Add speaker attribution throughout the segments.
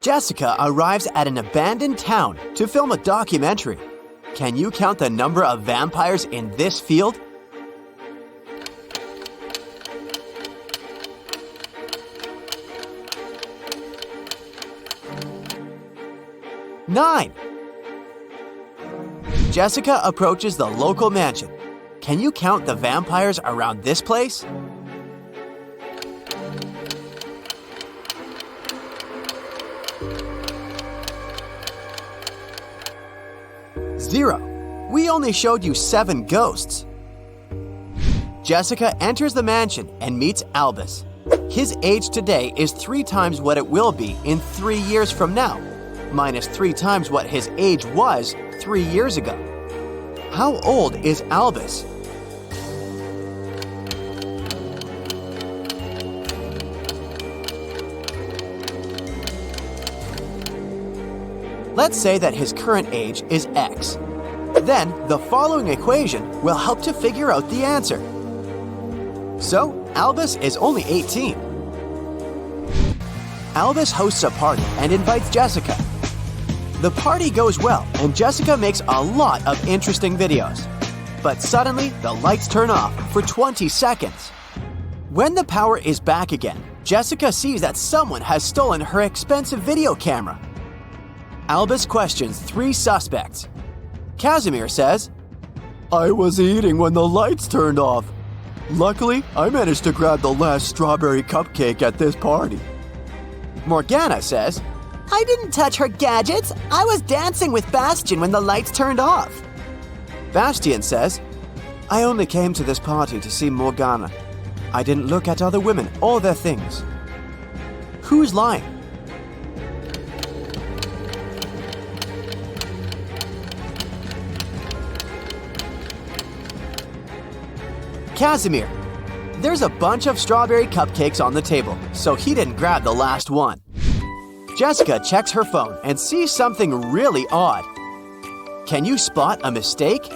Speaker 1: Jessica arrives at an abandoned town to film a documentary. Can you count the number of vampires in this field? Nine. Jessica approaches the local mansion. Can you count the vampires around this place? 0. We only showed you 7 ghosts. Jessica enters the mansion and meets Albus. His age today is 3 times what it will be in 3 years from now, minus 3 times what his age was 3 years ago. How old is Albus? Let's say that his current age is X. Then, the following equation will help to figure out the answer. So, Albus is only 18. Albus hosts a party and invites Jessica. The party goes well, and Jessica makes a lot of interesting videos. But suddenly, the lights turn off for 20 seconds. When the power is back again, Jessica sees that someone has stolen her expensive video camera. Albus questions 3 suspects. Casimir says, "I was eating when the lights turned off. Luckily, I managed to grab the last strawberry cupcake at this party." Morgana says, "I didn't touch her gadgets. I was dancing with Bastian when the lights turned off." Bastian says, "I only came to this party to see Morgana. I didn't look at other women or their things." Who's lying? Casimir. There's a bunch of strawberry cupcakes on the table, so he didn't grab the last one. Jessica checks her phone and sees something really odd. Can you spot a mistake?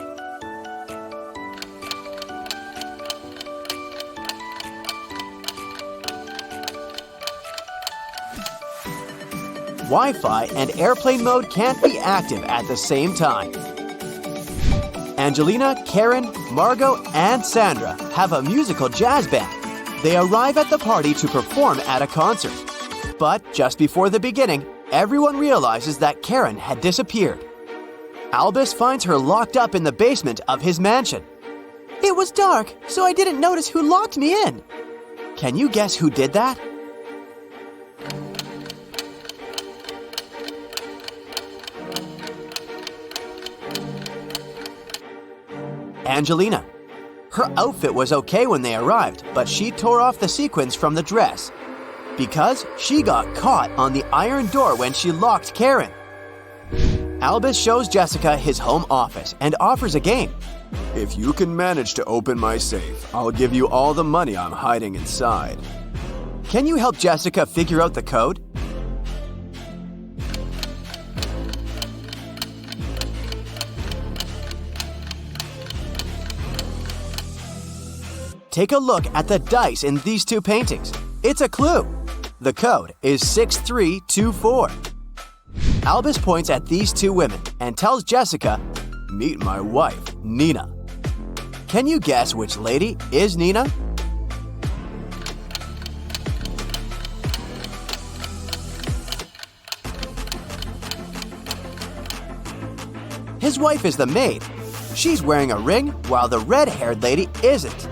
Speaker 1: Wi-Fi and airplane mode can't be active at the same time. Angelina, Karen, Margot, and Sandra have a musical jazz band. They arrive at the party to perform at a concert. But just before the beginning, everyone realizes that Karen had disappeared. Albus finds her locked up in the basement of his mansion. "It was dark, so I didn't notice who locked me in." Can you guess who did that? Angelina. Her outfit was okay when they arrived, but she tore off the sequins from the dress because she got caught on the iron door when she locked Karen. Albus shows Jessica his home office and offers a game. "If you can manage to open my safe, I'll give you all the money I'm hiding inside." Can you help Jessica figure out the code? Take a look at the dice in these 2 paintings. It's a clue. The code is 6324. Albus points at these 2 women and tells Jessica, "Meet my wife, Nina." Can you guess which lady is Nina? His wife is the maid. She's wearing a ring while the red-haired lady isn't.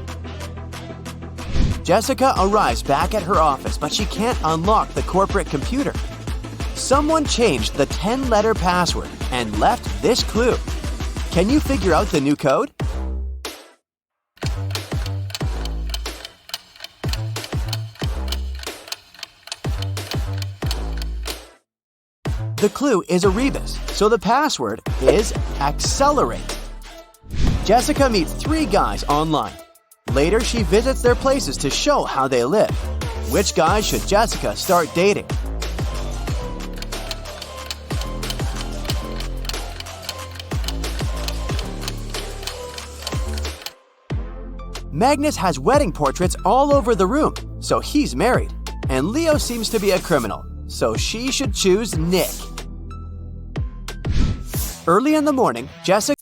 Speaker 1: Jessica arrives back at her office, but she can't unlock the corporate computer. Someone changed the 10-letter password and left this clue. Can you figure out the new code? The clue is a rebus, so the password is accelerate. Jessica meets 3 guys online. Later, she visits their places to show how they live. Which guys should Jessica start dating? Magnus has wedding portraits all over the room, so he's married. And Leo seems to be a criminal, so she should choose Nick. Early in the morning, Jessica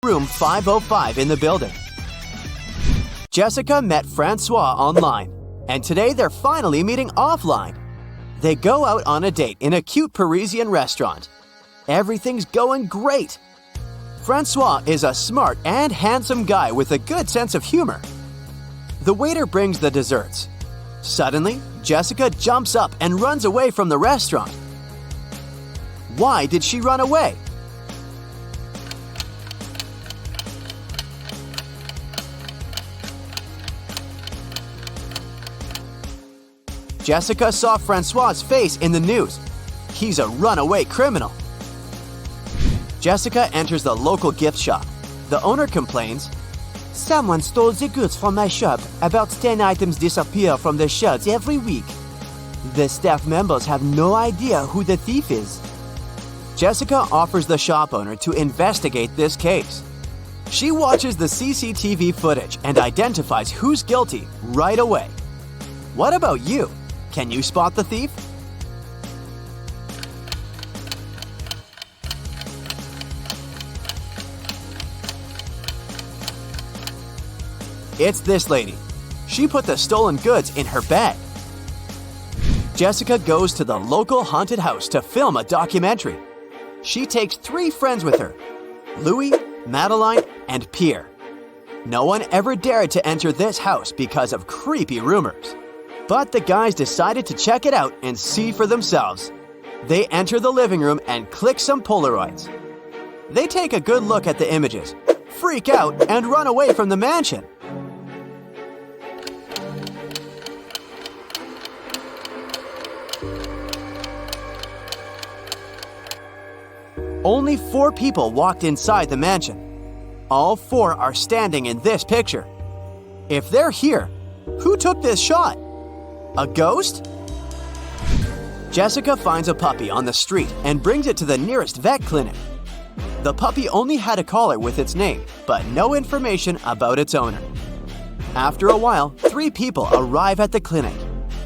Speaker 1: room 505 in the building. Jessica met Francois online, and today they're finally meeting offline. They go out on a date in a cute Parisian restaurant. Everything's going great. Francois is a smart and handsome guy with a good sense of humor. The waiter brings the desserts. Suddenly, Jessica jumps up and runs away from the restaurant. Why did she run away? Jessica saw Francois' face in the news. He's a runaway criminal. Jessica enters the local gift shop. The owner complains, "Someone stole the goods from my shop. About 10 items disappear from the shelves every week. The staff members have no idea who the thief is." Jessica offers the shop owner to investigate this case. She watches the CCTV footage and identifies who's guilty right away. What about you? Can you spot the thief? It's this lady. She put the stolen goods in her bag. Jessica goes to the local haunted house to film a documentary. She takes 3 friends with her, Louis, Madeline, and Pierre. No one ever dared to enter this house because of creepy rumors. But the guys decided to check it out and see for themselves. They enter the living room and click some Polaroids. They take a good look at the images, freak out, and run away from the mansion. Only 4 people walked inside the mansion. All 4 are standing in this picture. If they're here, who took this shot? A ghost? Jessica finds a puppy on the street and brings it to the nearest vet clinic. The puppy only had a collar with its name, but no information about its owner. After a while, 3 people arrive at the clinic.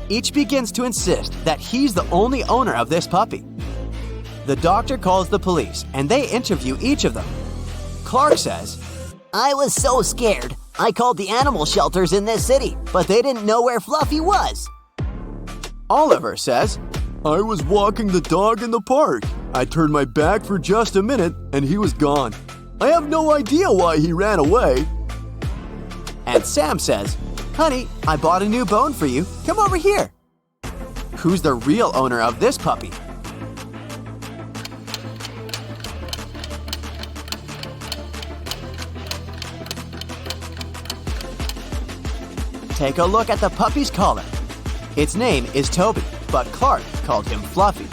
Speaker 1: Each begins to insist that he's the only owner of this puppy. The doctor calls the police and they interview each of them. Clark says,
Speaker 2: I was so scared. I called the animal shelters in this city, but they didn't know where Fluffy was.
Speaker 1: Oliver says,
Speaker 3: I was walking the dog in the park. I turned my back for just a minute and he was gone. I have no idea why he ran away.
Speaker 1: And Sam says, Honey, I bought a new bone for you. Come over here. Who's the real owner of this puppy? Take a look at the puppy's collar. Its name is Toby, but Clark called him Fluffy.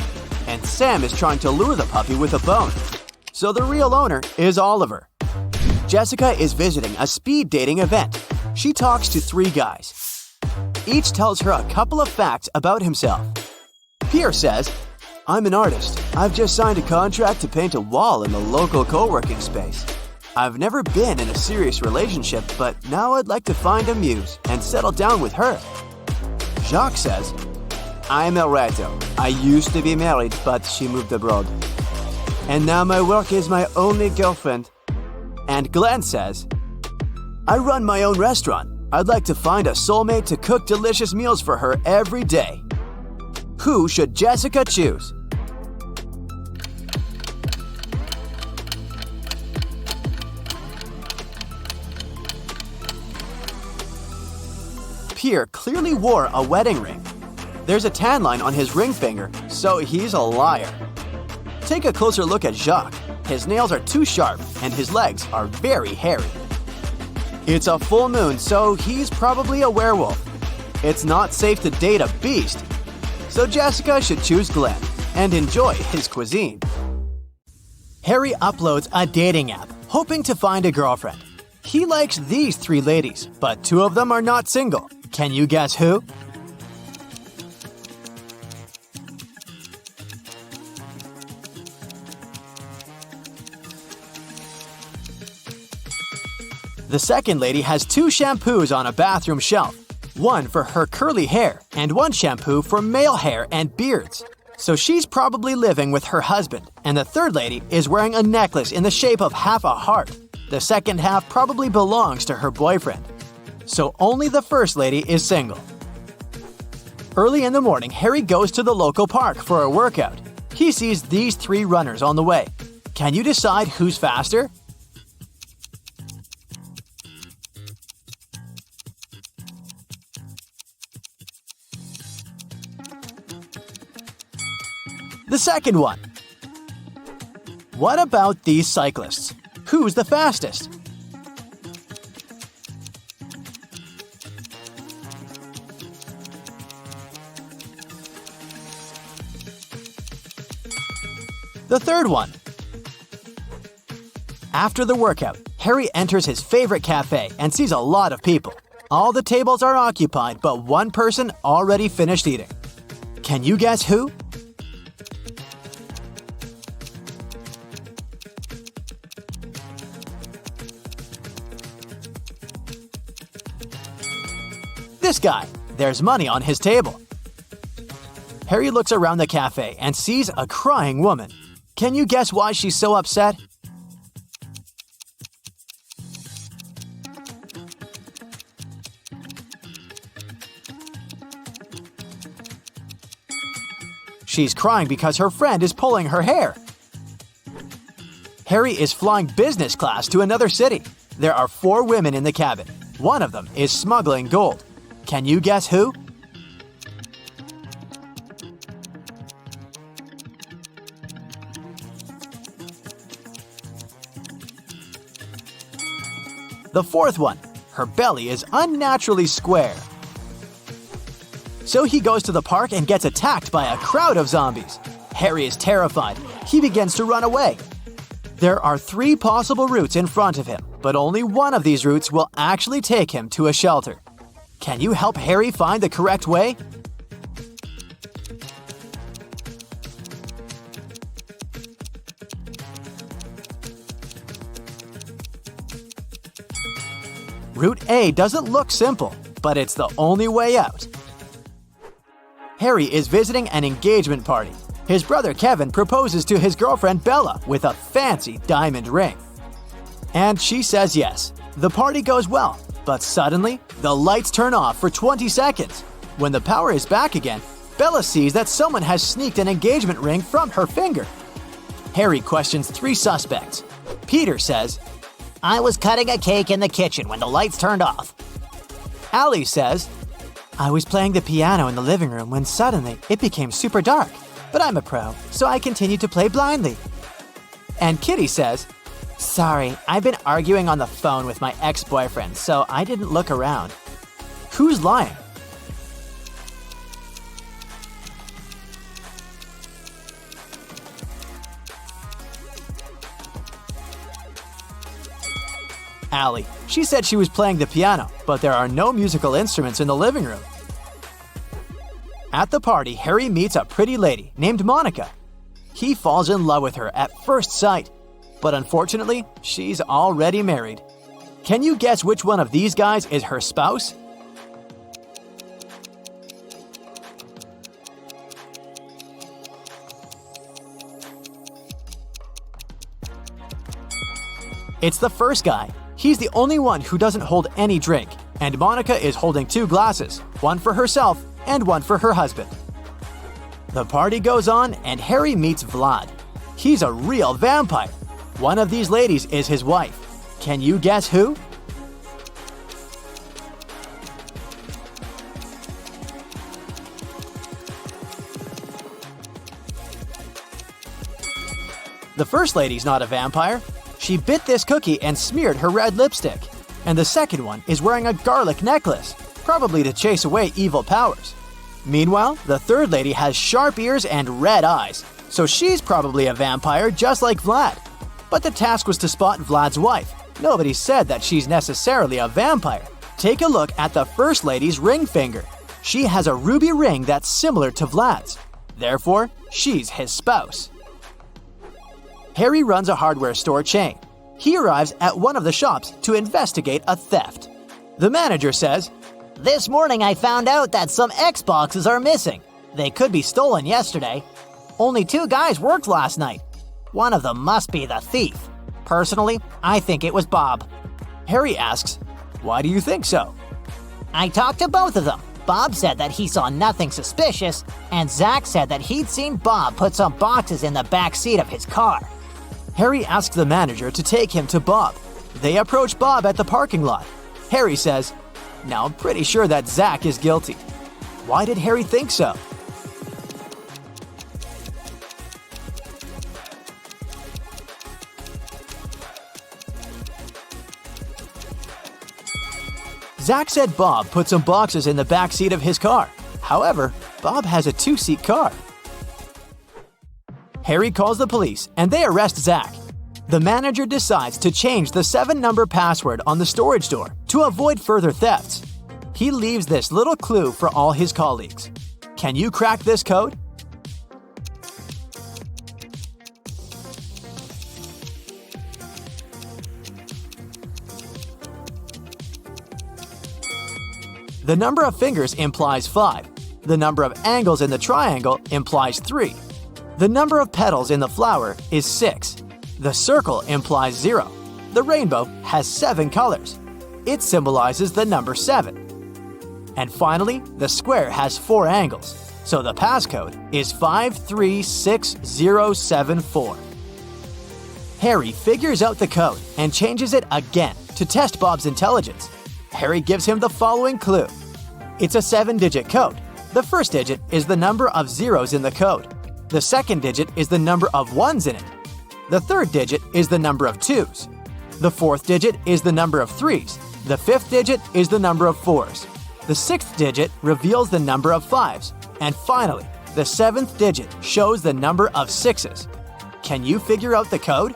Speaker 1: And Sam is trying to lure the puppy with a bone. So the real owner is Oliver. Jessica is visiting a speed dating event. She talks to 3 guys. Each tells her a couple of facts about himself. Pierre says, I'm an artist. I've just signed a contract to paint a wall in the local co-working space. I've never been in a serious relationship, but now I'd like to find a muse and settle down with her. Jacques says, I'm El Reto. I used to be married, but she moved abroad. And now my work is my only girlfriend. And Glenn says, I run my own restaurant. I'd like to find a soulmate to cook delicious meals for her every day. Who should Jessica choose? Pierre clearly wore a wedding ring. There's a tan line on his ring finger, so he's a liar. Take a closer look at Jacques. His nails are too sharp and his legs are very hairy. It's a full moon, so he's probably a werewolf. It's not safe to date a beast, so Jessica should choose Glenn and enjoy his cuisine. Harry uploads a dating app, hoping to find a girlfriend. He likes these 3 ladies, but 2 of them are not single. Can you guess who? The second lady has 2 shampoos on a bathroom shelf. One for her curly hair and one shampoo for male hair and beards. So she's probably living with her husband. And the third lady is wearing a necklace in the shape of half a heart. The second half probably belongs to her boyfriend. So only the first lady is single. Early in the morning, Harry goes to the local park for a workout. He sees these 3 runners on the way. Can you decide who's faster? The second one. What about these cyclists? Who's the fastest? The third one. After the workout, Harry enters his favorite cafe and sees a lot of people. All the tables are occupied, but one person already finished eating. Can you guess who? This guy. There's money on his table. Harry looks around the cafe and sees a crying woman. Can you guess why she's so upset? She's crying because her friend is pulling her hair. Harry is flying business class to another city. There are 4 women in the cabin. One of them is smuggling gold. Can you guess who? The fourth one. Her belly is unnaturally square. So he goes to the park and gets attacked by a crowd of zombies. Harry is terrified. He begins to run away. There are 3 possible routes in front of him, but only one of these routes will actually take him to a shelter. Can you help Harry find the correct way? Route A doesn't look simple, but it's the only way out. Harry is visiting an engagement party. His brother Kevin proposes to his girlfriend Bella with a fancy diamond ring. And she says yes. The party goes well, but suddenly, the lights turn off for 20 seconds. When the power is back again, Bella sees that someone has sneaked an engagement ring from her finger. Harry questions 3 suspects. Peter says,
Speaker 2: I was cutting a cake in the kitchen when the lights turned off.
Speaker 1: Allie says, I was playing the piano in the living room when suddenly it became super dark, but I'm a pro, so I continued to play blindly. And Kitty says, sorry, I've been arguing on the phone with my ex-boyfriend, so I didn't look around. Who's lying? Allie. She said she was playing the piano, but there are no musical instruments in the living room. At the party, Harry meets a pretty lady named Monica. He falls in love with her at first sight, but unfortunately, she's already married. Can you guess which one of these guys is her spouse? It's the first guy. He's the only one who doesn't hold any drink, and Monica is holding 2 glasses, one for herself and one for her husband. The party goes on, and Harry meets Vlad. He's a real vampire. One of these ladies is his wife. Can you guess who? The first lady's not a vampire. She bit this cookie and smeared her red lipstick. And the second one is wearing a garlic necklace, probably to chase away evil powers. Meanwhile, the third lady has sharp ears and red eyes, so she's probably a vampire just like Vlad. But the task was to spot Vlad's wife. Nobody said that she's necessarily a vampire. Take a look at the first lady's ring finger. She has a ruby ring that's similar to Vlad's. Therefore, she's his spouse. Harry runs a hardware store chain. He arrives at one of the shops to investigate a theft. The manager says,
Speaker 2: This morning I found out that some Xboxes are missing. They could be stolen yesterday. Only 2 guys worked last night. One of them must be the thief. Personally, I think it was Bob.
Speaker 1: Harry asks, why do you think so?
Speaker 2: I talked to both of them. Bob said that he saw nothing suspicious, and Zach said that he'd seen Bob put some boxes in the back seat of his car.
Speaker 1: Harry asks the manager to take him to Bob. They approach Bob at the parking lot. Harry says, now I'm pretty sure that Zach is guilty. Why did Harry think so? Zach said Bob put some boxes in the back seat of his car. However, Bob has a 2-seat car. Harry calls the police and they arrest Zach. The manager decides to change the 7-number password on the storage door to avoid further thefts. He leaves this little clue for all his colleagues. Can you crack this code? The number of fingers implies 5. The number of angles in the triangle implies 3. The number of petals in the flower is 6. The circle implies 0. The rainbow has 7 colors. It symbolizes the number 7. And finally, the square has 4 angles, so the passcode is 536074. Harry figures out the code and changes it again to test Bob's intelligence. Harry gives him the following clue. It's a 7-digit code. The first digit is the number of zeros in the code. The second digit is the number of ones in it. The third digit is the number of 2s. The fourth digit is the number of 3s. The fifth digit is the number of 4s. The sixth digit reveals the number of 5s. And finally, the 7th digit shows the number of 6s. Can you figure out the code?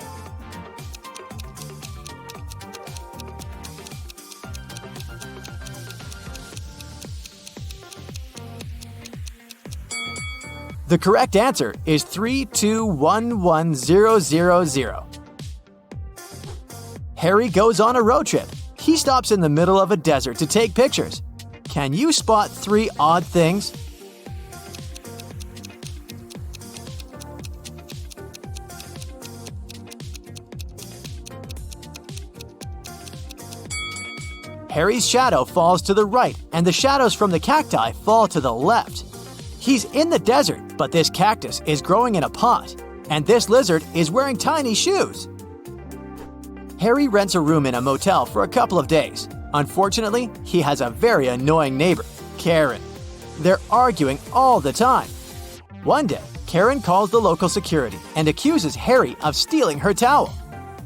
Speaker 1: The correct answer is 3211000. Harry goes on a road trip. He stops in the middle of a desert to take pictures. Can you spot 3 odd things? Harry's shadow falls to the right, and the shadows from the cacti fall to the left. He's in the desert, but this cactus is growing in a pot, and this lizard is wearing tiny shoes. Harry rents a room in a motel for a couple of days. Unfortunately, he has a very annoying neighbor, Karen. They're arguing all the time. One day, Karen calls the local security and accuses Harry of stealing her towel.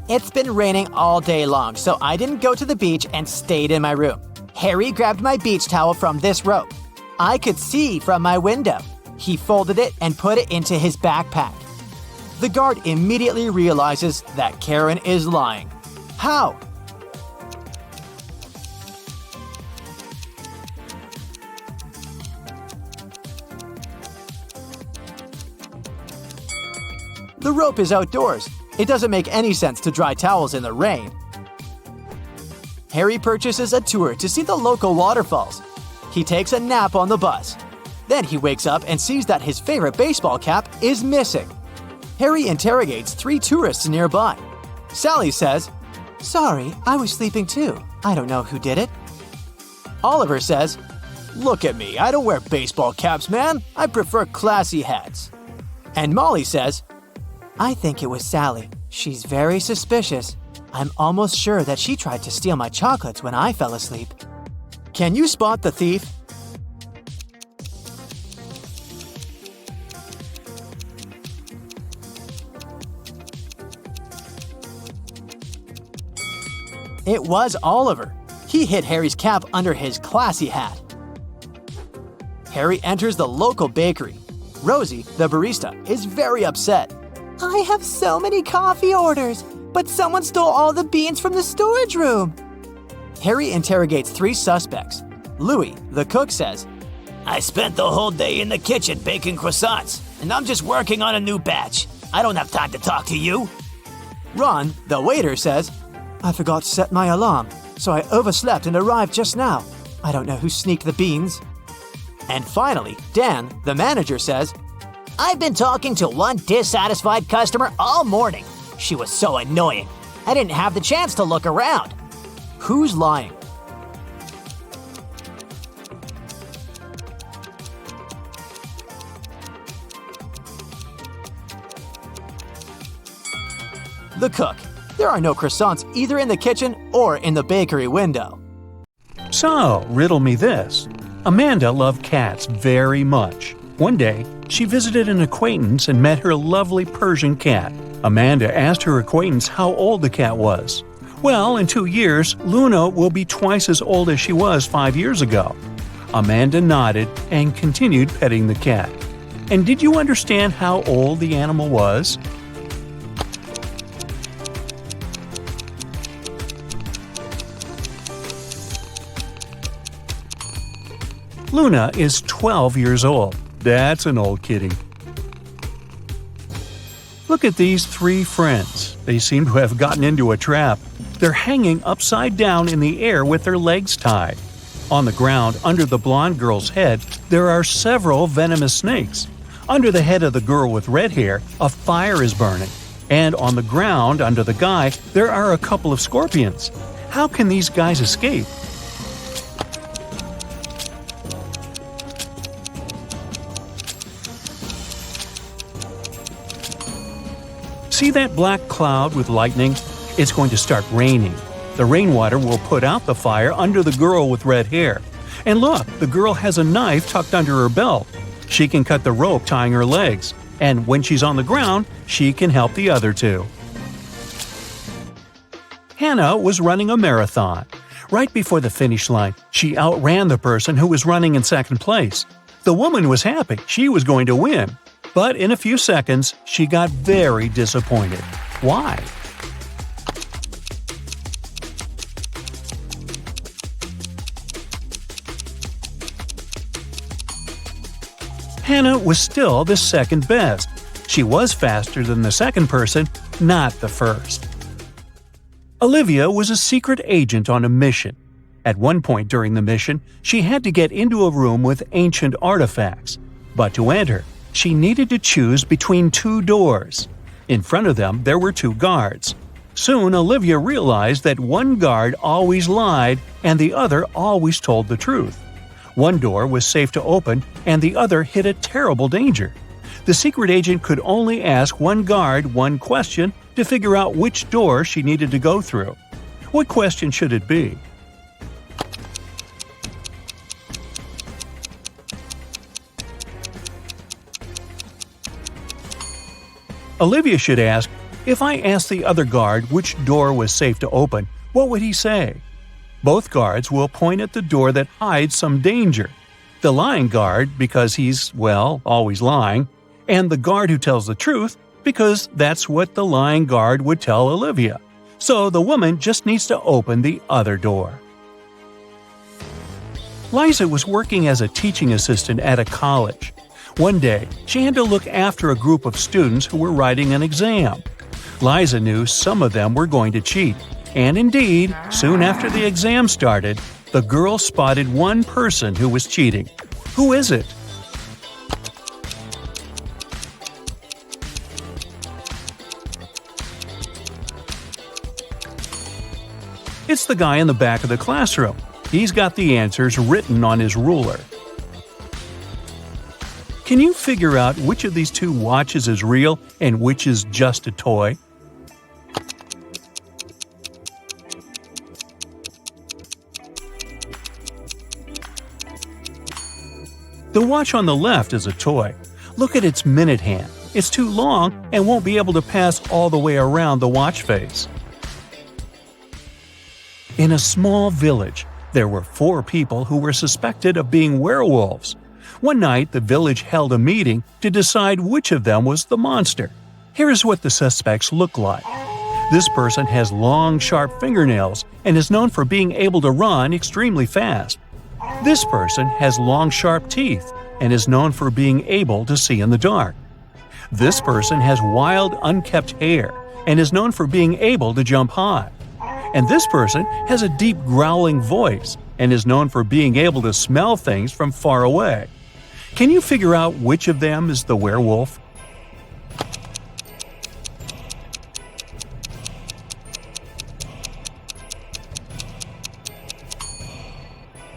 Speaker 1: It's been raining all day long, so I didn't go to the beach and stayed in my room. Harry grabbed my beach towel from this rope. I could see from my window. He folded it and put it into his backpack. The guard immediately realizes that Karen is lying. How? The rope is outdoors. It doesn't make any sense to dry towels in the rain. Harry purchases a tour to see the local waterfalls. He takes a nap on the bus. Then he wakes up and sees that his favorite baseball cap is missing. Harry interrogates 3 tourists nearby. Sally says, "Sorry, I was sleeping too. I don't know who did it." Oliver says, "Look at me, I don't wear baseball caps, man. I prefer classy hats." And Molly says, "I think it was Sally. She's very suspicious. I'm almost sure that she tried to steal my chocolates when I fell asleep." Can you spot the thief? It was Oliver. He hid Harry's cap under his classy hat. Harry enters the local bakery. Rosie, the barista, is very upset. "I have so many coffee orders, but someone stole all the beans from the storage room." Harry interrogates 3 suspects. Louis, the cook, says, "I spent the whole day in the kitchen baking croissants, and I'm just working on a new batch. I don't have time to talk to you." Ron, the waiter, says, "I forgot to set my alarm, so I overslept and arrived just now. I don't know who sneaked the beans." And finally, Dan, the manager, says, "I've been talking to one dissatisfied customer all morning. She was so annoying. I didn't have the chance to look around." Who's lying? The cook. There are no croissants either in the kitchen or in the bakery window.
Speaker 4: So, riddle me this. Amanda loved cats very much. One day, she visited an acquaintance and met her lovely Persian cat. Amanda asked her acquaintance how old the cat was. Well, in 2 years, Luna will be twice as old as she was 5 years ago. Amanda nodded and continued petting the cat. And did you understand how old the animal was? Luna is 12 years old. That's an old kitty. Look at these 3 friends. They seem to have gotten into a trap. They're hanging upside down in the air with their legs tied. On the ground, under the blonde girl's head, there are several venomous snakes. Under the head of the girl with red hair, a fire is burning. And on the ground, under the guy, there are a couple of scorpions. How can these guys escape? See that black cloud with lightning? It's going to start raining. The rainwater will put out the fire under the girl with red hair. And look, the girl has a knife tucked under her belt. She can cut the rope tying her legs. And when she's on the ground, she can help the other 2. Hannah was running a marathon. Right before the finish line, she outran the person who was running in second place. The woman was happy she was going to win. But in a few seconds, she got very disappointed. Why? Hannah was still the second best. She was faster than the second person, not the first. Olivia was a secret agent on a mission. At one point during the mission, she had to get into a room with ancient artifacts. But to enter, she needed to choose between two doors. In front of them, there were two guards. Soon, Olivia realized that one guard always lied and the other always told the truth. One door was safe to open and the other hid a terrible danger. The secret agent could only ask one guard one question to figure out which door she needed to go through. What question should it be? Olivia should ask, if I asked the other guard which door was safe to open, what would he say? Both guards will point at the door that hides some danger. The lying guard, because he's, well, always lying, and the guard who tells the truth, because that's what the lying guard would tell Olivia. So the woman just needs to open the other door. Liza was working as a teaching assistant at a college. One day, she had to look after a group of students who were writing an exam. Liza knew some of them were going to cheat, and indeed, soon after the exam started, the girl spotted one person who was cheating. Who is it? It's the guy in the back of the classroom. He's got the answers written on his ruler. Can you figure out which of these two watches is real and which is just a toy? The watch on the left is a toy. Look at its minute hand. It's too long and won't be able to pass all the way around the watch face. In a small village, there were 4 people who were suspected of being werewolves. One night, the village held a meeting to decide which of them was the monster. Here is what the suspects look like. This person has long, sharp fingernails and is known for being able to run extremely fast. This person has long, sharp teeth and is known for being able to see in the dark. This person has wild, unkempt hair and is known for being able to jump high. And this person has a deep, growling voice and is known for being able to smell things from far away. Can you figure out which of them is the werewolf?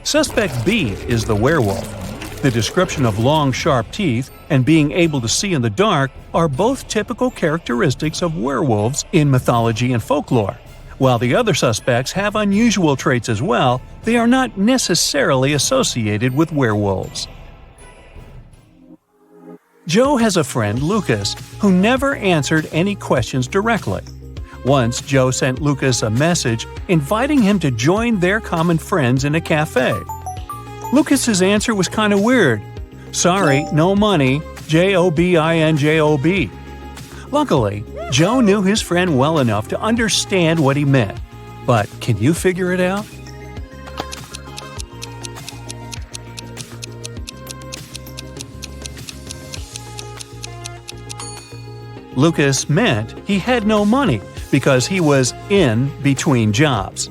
Speaker 4: Suspect B is the werewolf. The description of long, sharp teeth and being able to see in the dark are both typical characteristics of werewolves in mythology and folklore. While the other suspects have unusual traits as well, they are not necessarily associated with werewolves. Joe has a friend, Lucas, who never answered any questions directly. Once, Joe sent Lucas a message inviting him to join their common friends in a cafe. Lucas's answer was kind of weird. Sorry, no money, Jobinjob. Luckily, Joe knew his friend well enough to understand what he meant. But can you figure it out? Lucas meant he had no money because he was in between jobs.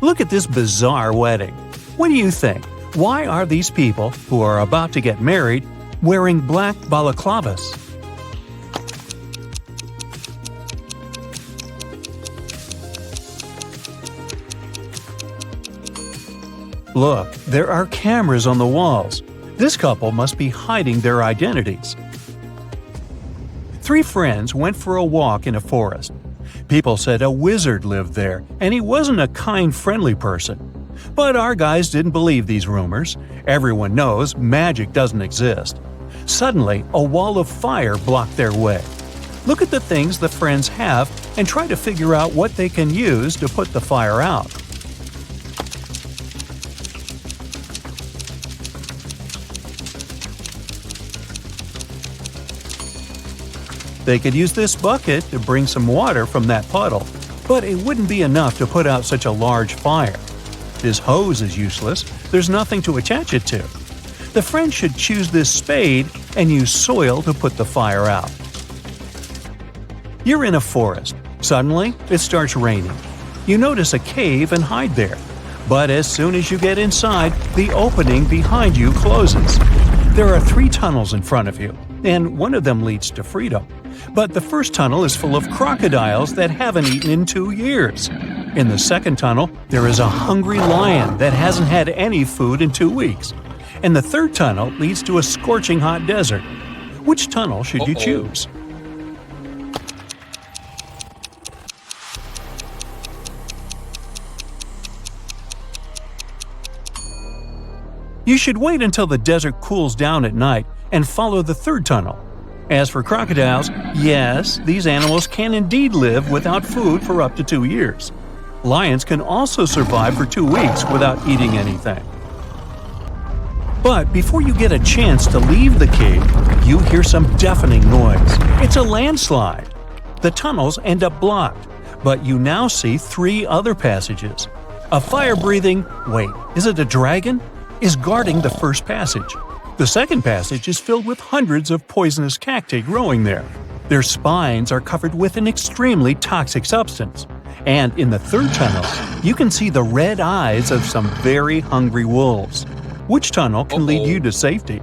Speaker 4: Look at this bizarre wedding. What do you think? Why are these people, who are about to get married, wearing black balaclavas? Look, there are cameras on the walls. This couple must be hiding their identities. 3 friends went for a walk in a forest. People said a wizard lived there, and he wasn't a kind, friendly person. But our guys didn't believe these rumors. Everyone knows magic doesn't exist. Suddenly, a wall of fire blocked their way. Look at the things the friends have and try to figure out what they can use to put the fire out. They could use this bucket to bring some water from that puddle, but it wouldn't be enough to put out such a large fire. This hose is useless, there's nothing to attach it to. The friends should choose this spade and use soil to put the fire out. You're in a forest. Suddenly, it starts raining. You notice a cave and hide there. But as soon as you get inside, the opening behind you closes. There are 3 tunnels in front of you, and one of them leads to freedom. But the first tunnel is full of crocodiles that haven't eaten in 2 years. In the second tunnel, there is a hungry lion that hasn't had any food in 2 weeks. And the third tunnel leads to a scorching hot desert. Which tunnel should you choose? You should wait until the desert cools down at night and follow the third tunnel. As for crocodiles, yes, these animals can indeed live without food for up to 2 years. Lions can also survive for 2 weeks without eating anything. But before you get a chance to leave the cave, you hear some deafening noise. It's a landslide. The tunnels end up blocked, but you now see 3 other passages. A fire-breathing, wait, is it a dragon? Is guarding the first passage. The second passage is filled with hundreds of poisonous cacti growing there. Their spines are covered with an extremely toxic substance. And in the third tunnel, you can see the red eyes of some very hungry wolves. Which tunnel can lead you to safety?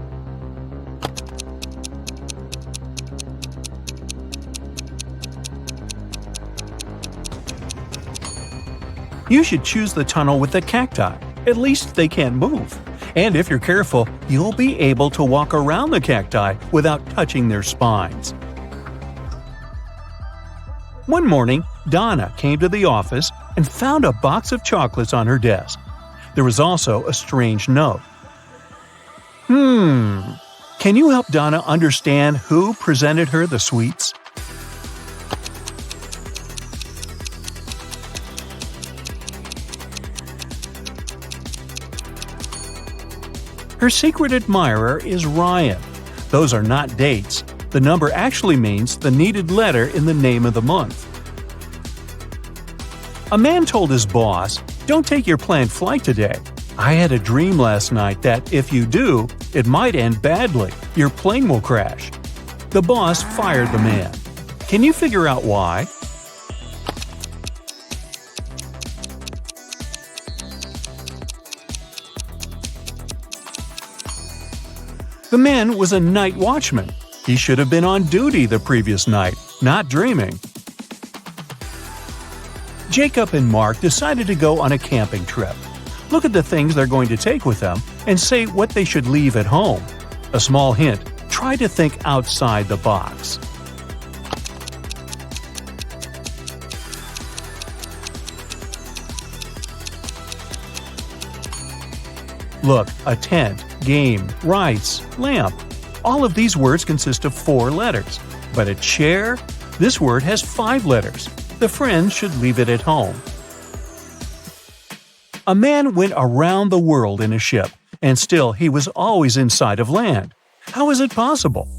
Speaker 4: You should choose the tunnel with the cacti. At least they can't move. And if you're careful, you'll be able to walk around the cacti without touching their spines. One morning, Donna came to the office and found a box of chocolates on her desk. There was also a strange note. Can you help Donna understand who presented her the sweets? Her secret admirer is Ryan. Those are not dates. The number actually means the needed letter in the name of the month. A man told his boss, "Don't take your planned flight today. I had a dream last night that if you do, it might end badly. Your plane will crash." The boss fired the man. Can you figure out why? The man was a night watchman. He should have been on duty the previous night, not dreaming. Jacob and Mark decided to go on a camping trip. Look at the things they're going to take with them and say what they should leave at home. A small hint, try to think outside the box. Look, a tent, game, rice, lamp. All of these words consist of 4 letters. But a chair? This word has 5 letters. The friends should leave it at home. A man went around the world in a ship, and still he was always in sight of land. How is it possible?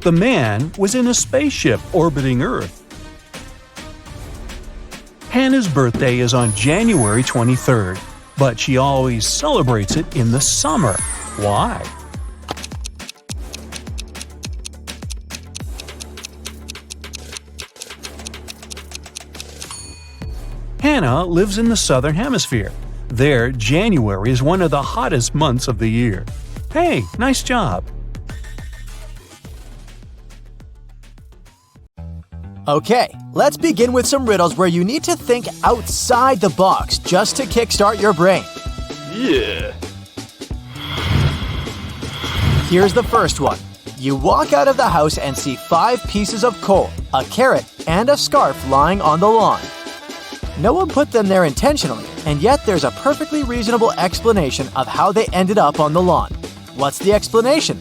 Speaker 4: The man was in a spaceship orbiting Earth. Hannah's birthday is on January 23rd, but she always celebrates it in the summer. Why? Hannah lives in the Southern Hemisphere. There, January is one of the hottest months of the year. Hey, nice job!
Speaker 1: Okay, let's begin with some riddles where you need to think outside the box just to kickstart your brain.
Speaker 3: Yeah.
Speaker 1: Here's the first one. You walk out of the house and see 5 pieces of coal, a carrot, and a scarf lying on the lawn. No one put them there intentionally, and yet there's a perfectly reasonable explanation of how they ended up on the lawn. What's the explanation?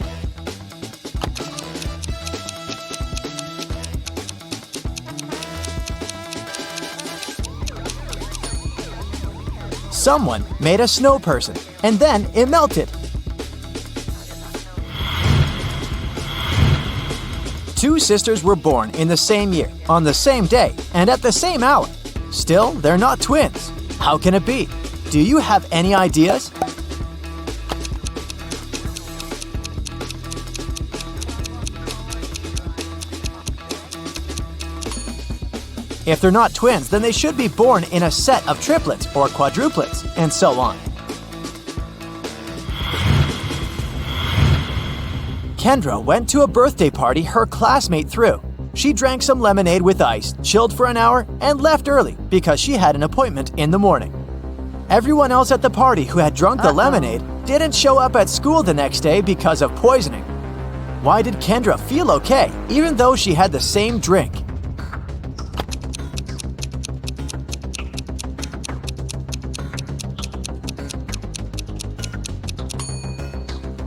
Speaker 1: Someone made a snow person, and then it melted. 2 sisters were born in the same year, on the same day, and at the same hour. Still, they're not twins. How can it be? Do you have any ideas? If they're not twins, then they should be born in a set of triplets or quadruplets, and so on. Kendra went to a birthday party her classmate threw. She drank some lemonade with ice, chilled for an hour, and left early because she had an appointment in the morning. Everyone else at the party who had drunk the lemonade didn't show up at school the next day because of poisoning. Why did Kendra feel okay, even though she had the same drink?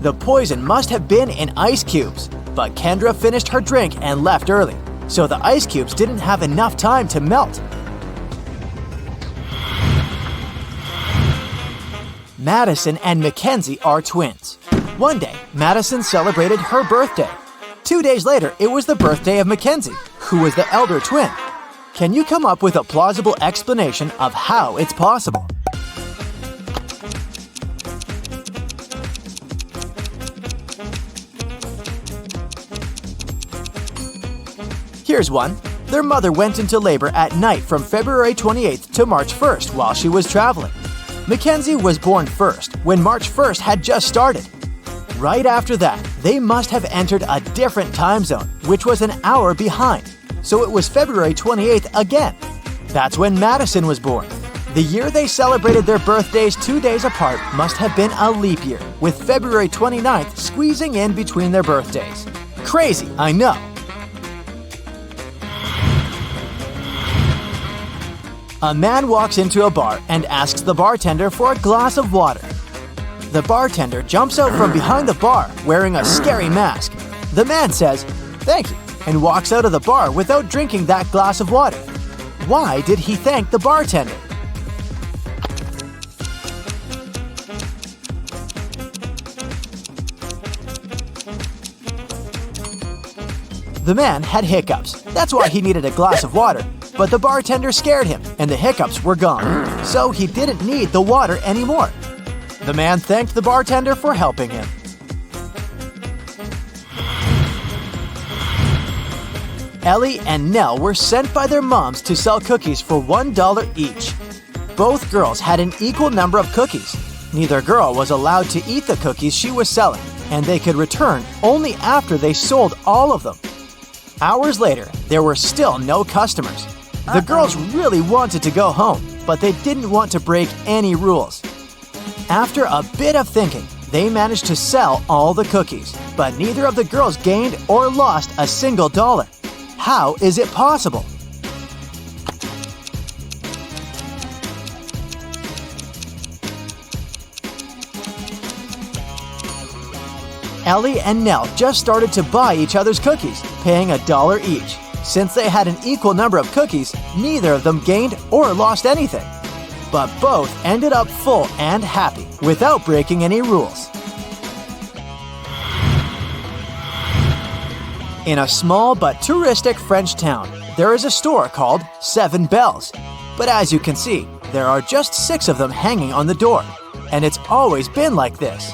Speaker 1: The poison must have been in ice cubes, but Kendra finished her drink and left early, so the ice cubes didn't have enough time to melt. Madison and Mackenzie are twins. One day, Madison celebrated her birthday. 2 days later, it was the birthday of Mackenzie, who was the elder twin. Can you come up with a plausible explanation of how it's possible? Here's one. Their mother went into labor at night from February 28th to March 1st while she was traveling. Mackenzie was born first when March 1st had just started. Right after that, they must have entered a different time zone, which was an hour behind. So it was February 28th again. That's when Madison was born. The year they celebrated their birthdays 2 days apart must have been a leap year, with February 29th squeezing in between their birthdays. Crazy, I know. A man walks into a bar and asks the bartender for a glass of water. The bartender jumps out from behind the bar wearing a scary mask. The man says, "Thank you," and walks out of the bar without drinking that glass of water. Why did he thank the bartender? The man had hiccups. That's why he needed a glass of water. But the bartender scared him, and the hiccups were gone. So he didn't need the water anymore. The man thanked the bartender for helping him. Ellie and Nell were sent by their moms to sell cookies for $1 each. Both girls had an equal number of cookies. Neither girl was allowed to eat the cookies she was selling, and they could return only after they sold all of them. Hours later, there were still no customers. The girls really wanted to go home, but they didn't want to break any rules. After a bit of thinking, they managed to sell all the cookies, but neither of the girls gained or lost a single dollar. How is it possible? Ellie and Nell just started to buy each other's cookies, paying $1 each. Since they had an equal number of cookies, neither of them gained or lost anything. But both ended up full and happy without breaking any rules. In a small but touristic French town, there is a store called 7 Bells. But as you can see, there are just 6 of them hanging on the door, and it's always been like this.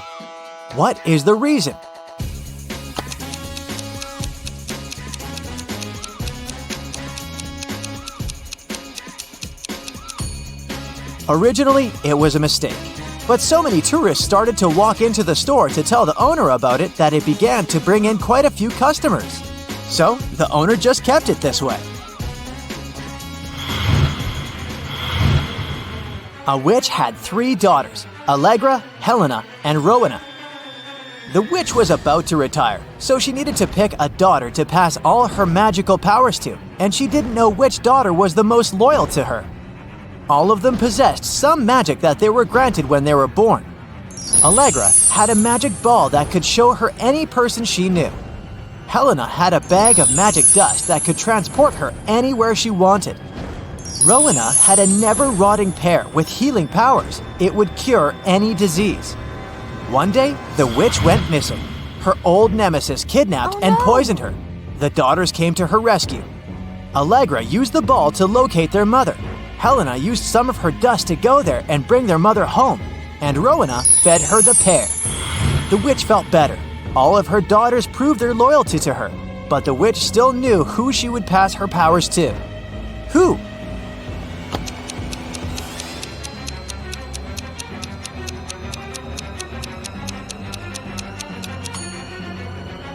Speaker 1: What is the reason? Originally, it was a mistake. But so many tourists started to walk into the store to tell the owner about it that it began to bring in quite a few customers. So, the owner just kept it this way. A witch had 3 daughters, Allegra, Helena, and Rowena. The witch was about to retire, so she needed to pick a daughter to pass all her magical powers to, and she didn't know which daughter was the most loyal to her. All of them possessed some magic that they were granted when they were born. Allegra had a magic ball that could show her any person she knew. Helena had a bag of magic dust that could transport her anywhere she wanted. Rowena had a never-rotting pear with healing powers. It would cure any disease. One day, the witch went missing. Her old nemesis kidnapped and poisoned her. The daughters came to her rescue. Allegra used the ball to locate their mother. Helena used some of her dust to go there and bring their mother home, and Rowena fed her the pear. The witch felt better. All of her daughters proved their loyalty to her, but the witch still knew who she would pass her powers to. Who?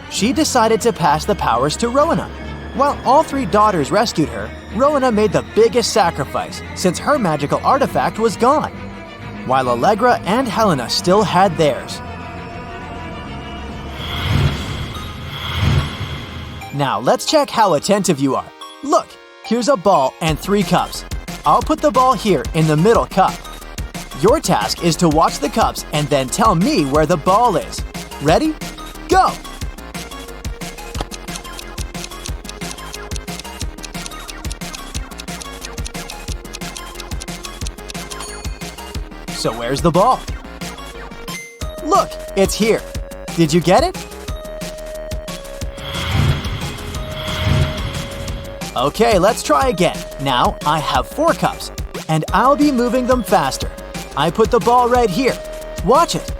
Speaker 1: She decided to pass the powers to Rowena. While all three daughters rescued her, Rowena made the biggest sacrifice since her magical artifact was gone, while Allegra and Helena still had theirs. Now let's check how attentive you are. Look, here's a ball and 3 cups. I'll put the ball here in the middle cup. Your task is to watch the cups and then tell me where the ball is. Ready? Go! So where's the ball? Look, it's here. Did you get it? Okay, let's try again. Now I have 4 cups, and I'll be moving them faster. I put the ball right here. Watch it.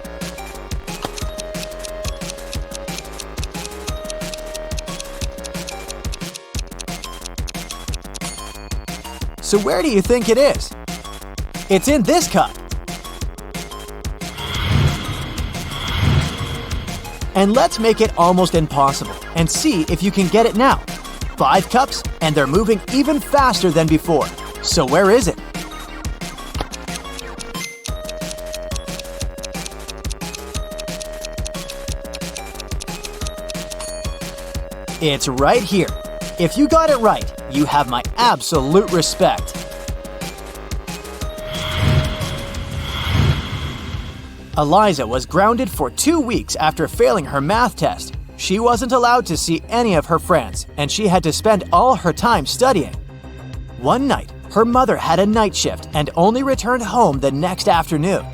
Speaker 1: So where do you think it is? It's in this cup. And let's make it almost impossible and see if you can get it now. 5 cups, and they're moving even faster than before. So where is it? It's right here. If you got it right, you have my absolute respect. Eliza was grounded for 2 weeks after failing her math test. She wasn't allowed to see any of her friends, and she had to spend all her time studying. One night, her mother had a night shift and only returned home the next afternoon.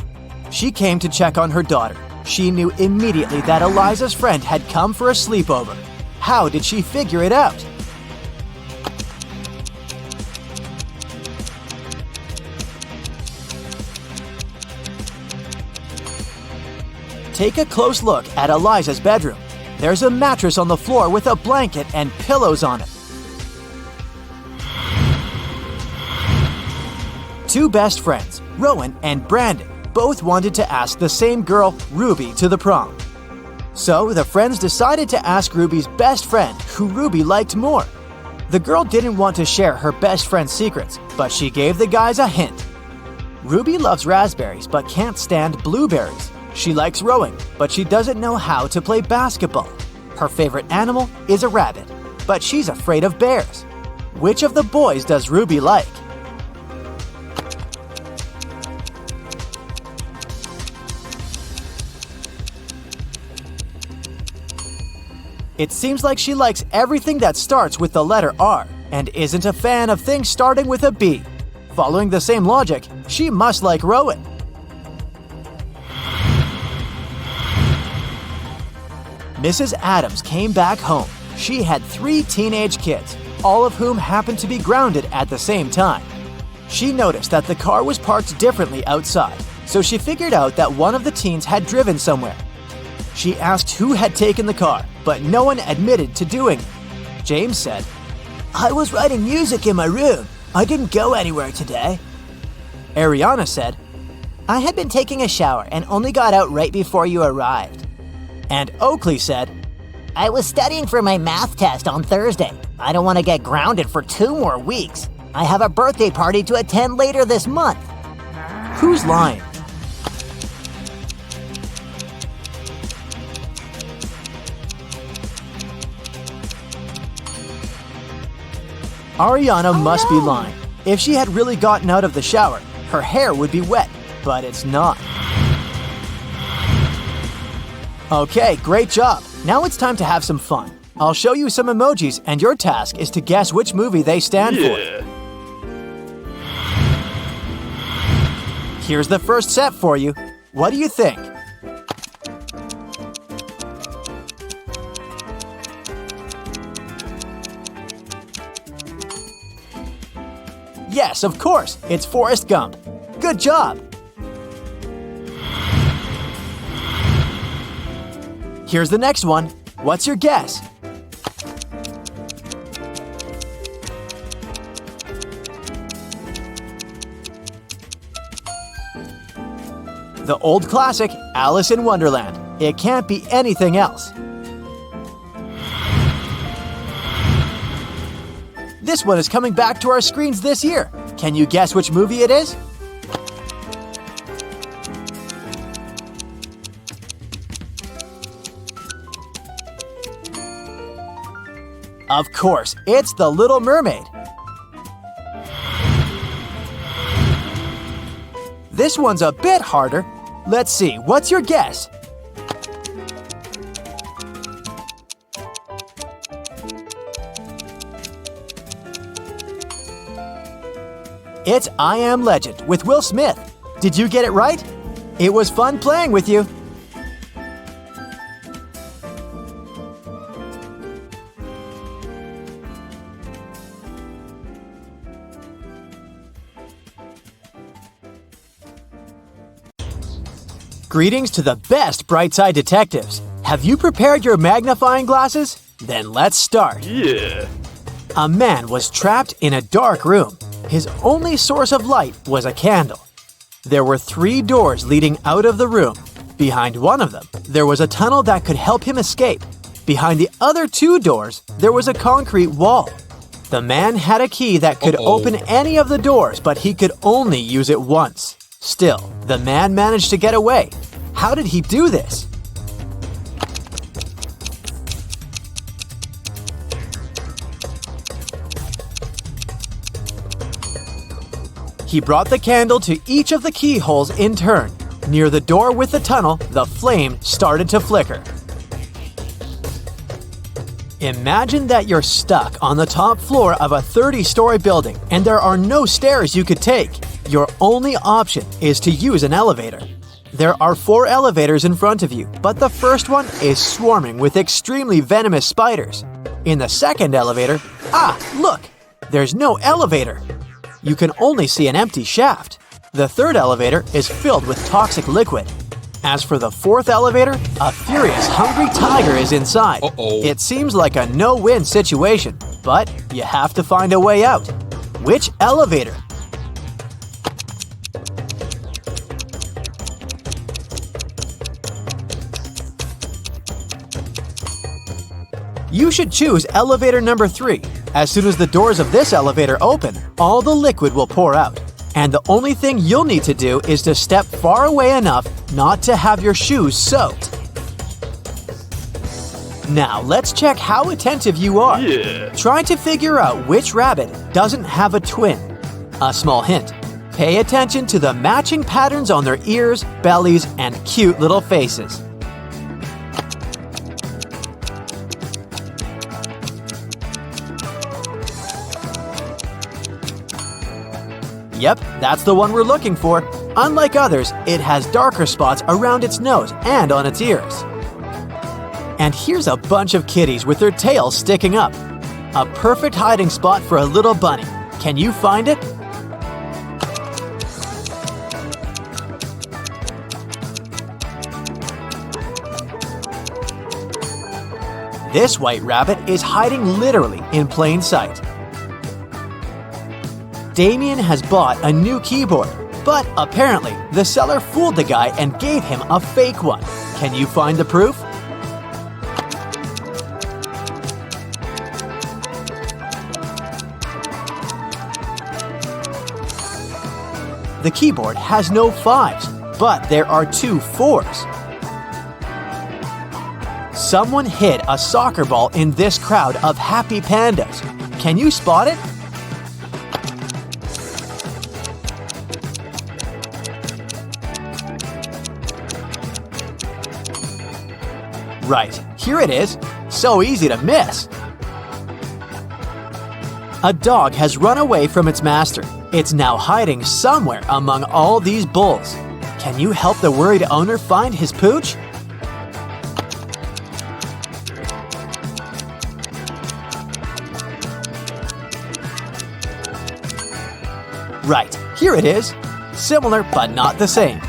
Speaker 1: She came to check on her daughter. She knew immediately that Eliza's friend had come for a sleepover. How did she figure it out? Take a close look at Eliza's bedroom. There's a mattress on the floor with a blanket and pillows on it. 2 best friends, Rowan and Brandon, both wanted to ask the same girl, Ruby, to the prom. So the friends decided to ask Ruby's best friend who Ruby liked more. The girl didn't want to share her best friend's secrets, but she gave the guys a hint. Ruby loves raspberries but can't stand blueberries. She likes rowing, but she doesn't know how to play basketball. Her favorite animal is a rabbit, but she's afraid of bears. Which of the boys does Ruby like? It seems like she likes everything that starts with the letter R and isn't a fan of things starting with a B. Following the same logic, she must like rowing. Mrs. Adams came back home. She had 3 teenage kids, all of whom happened to be grounded at the same time. She noticed that the car was parked differently outside, so she figured out that one of the teens had driven somewhere. She asked who had taken the car, but no one admitted to doing it. James said, "I was writing music in my room. I didn't go anywhere today." Ariana said, "I had been taking a shower and only got out right before you arrived." And Oakley said, "I was studying for my math test on Thursday. I don't want to get grounded for 2 more weeks. I have a birthday party to attend later this month." Who's lying? Ariana must be lying. If she had really gotten out of the shower, her hair would be wet, but it's not. Okay, great job. Now it's time to have some fun. I'll show you some emojis, and your task is to guess which movie they stand for. Here's the first set for you. What do you think? Yes, of course, it's Forrest Gump. Good job! Here's the next one. What's your guess? The old classic, Alice in Wonderland. It can't be anything else. This one is coming back to our screens this year. Can you guess which movie it is? Of course, it's The Little Mermaid. This one's a bit harder. Let's see, what's your guess? It's I Am Legend with Will Smith. Did you get it right? It was fun playing with you. Greetings to the best Brightside detectives. Have you prepared your magnifying glasses? Then let's start.
Speaker 3: Yeah.
Speaker 1: A man was trapped in a dark room. His only source of light was a candle. There were 3 doors leading out of the room. Behind one of them, there was a tunnel that could help him escape. Behind the other 2 doors, there was a concrete wall. The man had a key that could open any of the doors, but he could only use it once. Still, the man managed to get away. How did he do this? He brought the candle to each of the keyholes in turn. Near the door with the tunnel, the flame started to flicker. Imagine that you're stuck on the top floor of a 30-story building and there are no stairs you could take. Your only option is to use an elevator. There are 4 elevators in front of you, but the first one is swarming with extremely venomous spiders. In the second elevator, look! There's no elevator. You can only see an empty shaft. The third elevator is filled with toxic liquid. As for the 4th elevator, a furious, hungry tiger is inside. It seems like a no-win situation, but you have to find a way out. Which elevator? You should choose elevator number 3. As soon as the doors of this elevator open, all the liquid will pour out. And the only thing you'll need to do is to step far away enough not to have your shoes soaked. Now let's check how attentive you are. Try to figure out which rabbit doesn't have a twin. A small hint. Pay attention to the matching patterns on their ears, bellies, and cute little faces. Yep, that's the one we're looking for. Unlike others, it has darker spots around its nose and on its ears. And here's a bunch of kitties with their tails sticking up. A perfect hiding spot for a little bunny. Can you find it? This white rabbit is hiding literally in plain sight. Damien has bought a new keyboard, but apparently the seller fooled the guy and gave him a fake one. Can you find the proof? The keyboard has no 5s, but there are 2 4s. Someone hid a soccer ball in this crowd of happy pandas. Can you spot it? Right, here it is. So easy to miss. A dog has run away from its master. It's now hiding somewhere among all these bulls. Can you help the worried owner find his pooch? Right, here it is. Similar but not the same.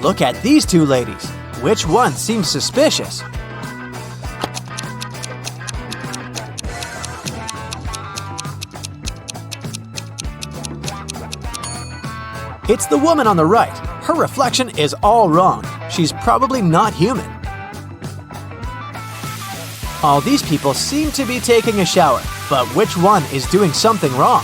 Speaker 1: Look at these two ladies. Which one seems suspicious? It's the woman on the right. Her reflection is all wrong. She's probably not human. All these people seem to be taking a shower, but which one is doing something wrong?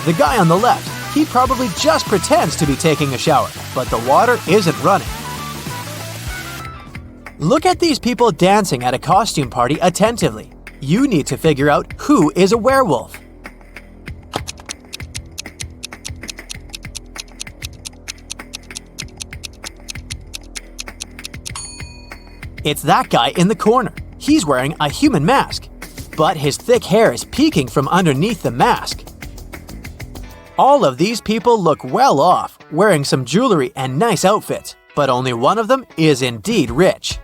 Speaker 1: The guy on the left, he probably just pretends to be taking a shower, but the water isn't running. Look at these people dancing at a costume party attentively. You need to figure out who is a werewolf. It's that guy in the corner. He's wearing a human mask, but his thick hair is peeking from underneath the mask. All of these people look well off, wearing some jewelry and nice outfits, but only one of them is indeed rich.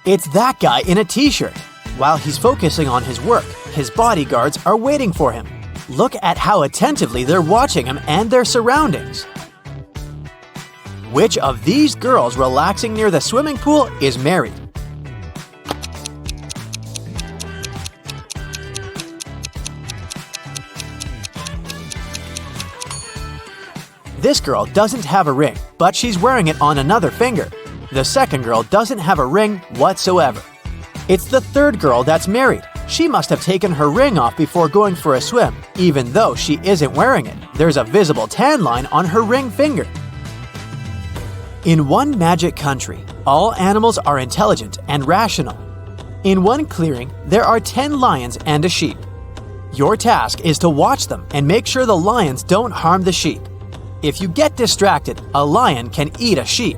Speaker 1: It's that guy in a t-shirt. While he's focusing on his work, his bodyguards are waiting for him. Look at how attentively they're watching him and their surroundings. Which of these girls relaxing near the swimming pool is married? This girl doesn't have a ring, but she's wearing it on another finger. The second girl doesn't have a ring whatsoever. It's the third girl that's married. She must have taken her ring off before going for a swim, even though she isn't wearing it. There's a visible tan line on her ring finger. In one magic country, all animals are intelligent and rational. In one clearing, there are 10 lions and a sheep. Your task is to watch them and make sure the lions don't harm the sheep. If you get distracted, a lion can eat a sheep.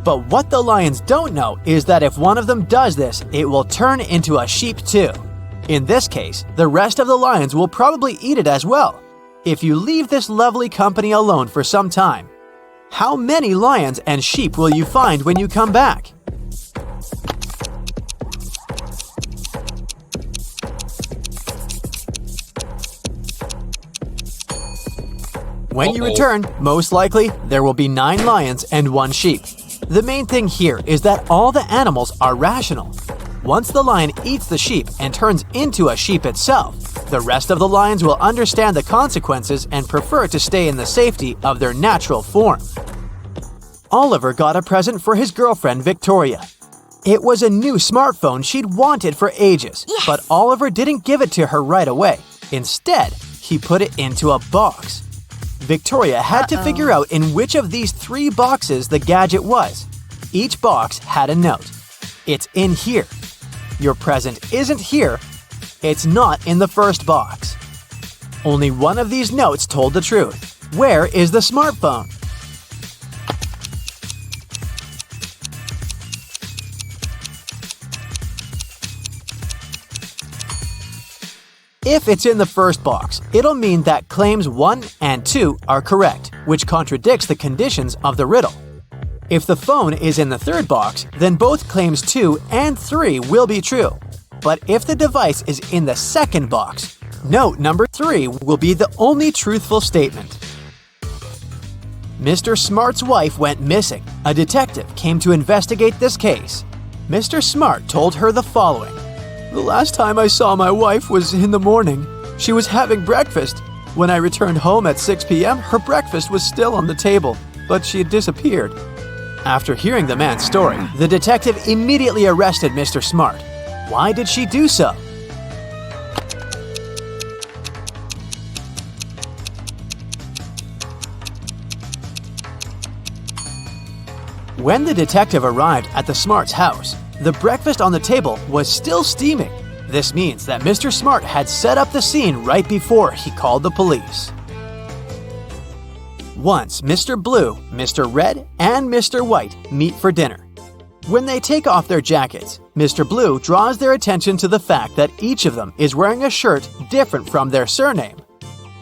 Speaker 1: But what the lions don't know is that if one of them does this, it will turn into a sheep too. In this case, the rest of the lions will probably eat it as well. If you leave this lovely company alone for some time, how many lions and sheep will you find when you come back? When you return, most likely, there will be 9 lions and 1 sheep. The main thing here is that all the animals are rational. Once the lion eats the sheep and turns into a sheep itself, the rest of the lions will understand the consequences and prefer to stay in the safety of their natural form. Oliver got a present for his girlfriend Victoria. It was a new smartphone she'd wanted for ages, but Oliver didn't give it to her right away. Instead, he put it into a box. Victoria had to figure out in which of these 3 boxes the gadget was. Each box had a note. It's in here. Your present isn't here. It's not in the first box. Only one of these notes told the truth. Where is the smartphone? If it's in the first box, it'll mean that claims 1 and 2 are correct, which contradicts the conditions of the riddle. If the phone is in the third box, then both claims 2 and 3 will be true. But if the device is in the second box, note number 3 will be the only truthful statement. Mr. Smart's wife went missing. A detective came to investigate this case. Mr. Smart told her the following.
Speaker 3: The last time I saw my wife was in the morning. She was having breakfast. When I returned home at 6 p.m., her breakfast was still on the table, but she had disappeared.
Speaker 1: After hearing the man's story, the detective immediately arrested Mr. Smart. Why did she do so? When the detective arrived at the Smart's house, the breakfast on the table was still steaming. This means that Mr. Smart had set up the scene right before he called the police. Once Mr. Blue, Mr. Red, and Mr. White meet for dinner. When they take off their jackets, Mr. Blue draws their attention to the fact that each of them is wearing a shirt different from their surname.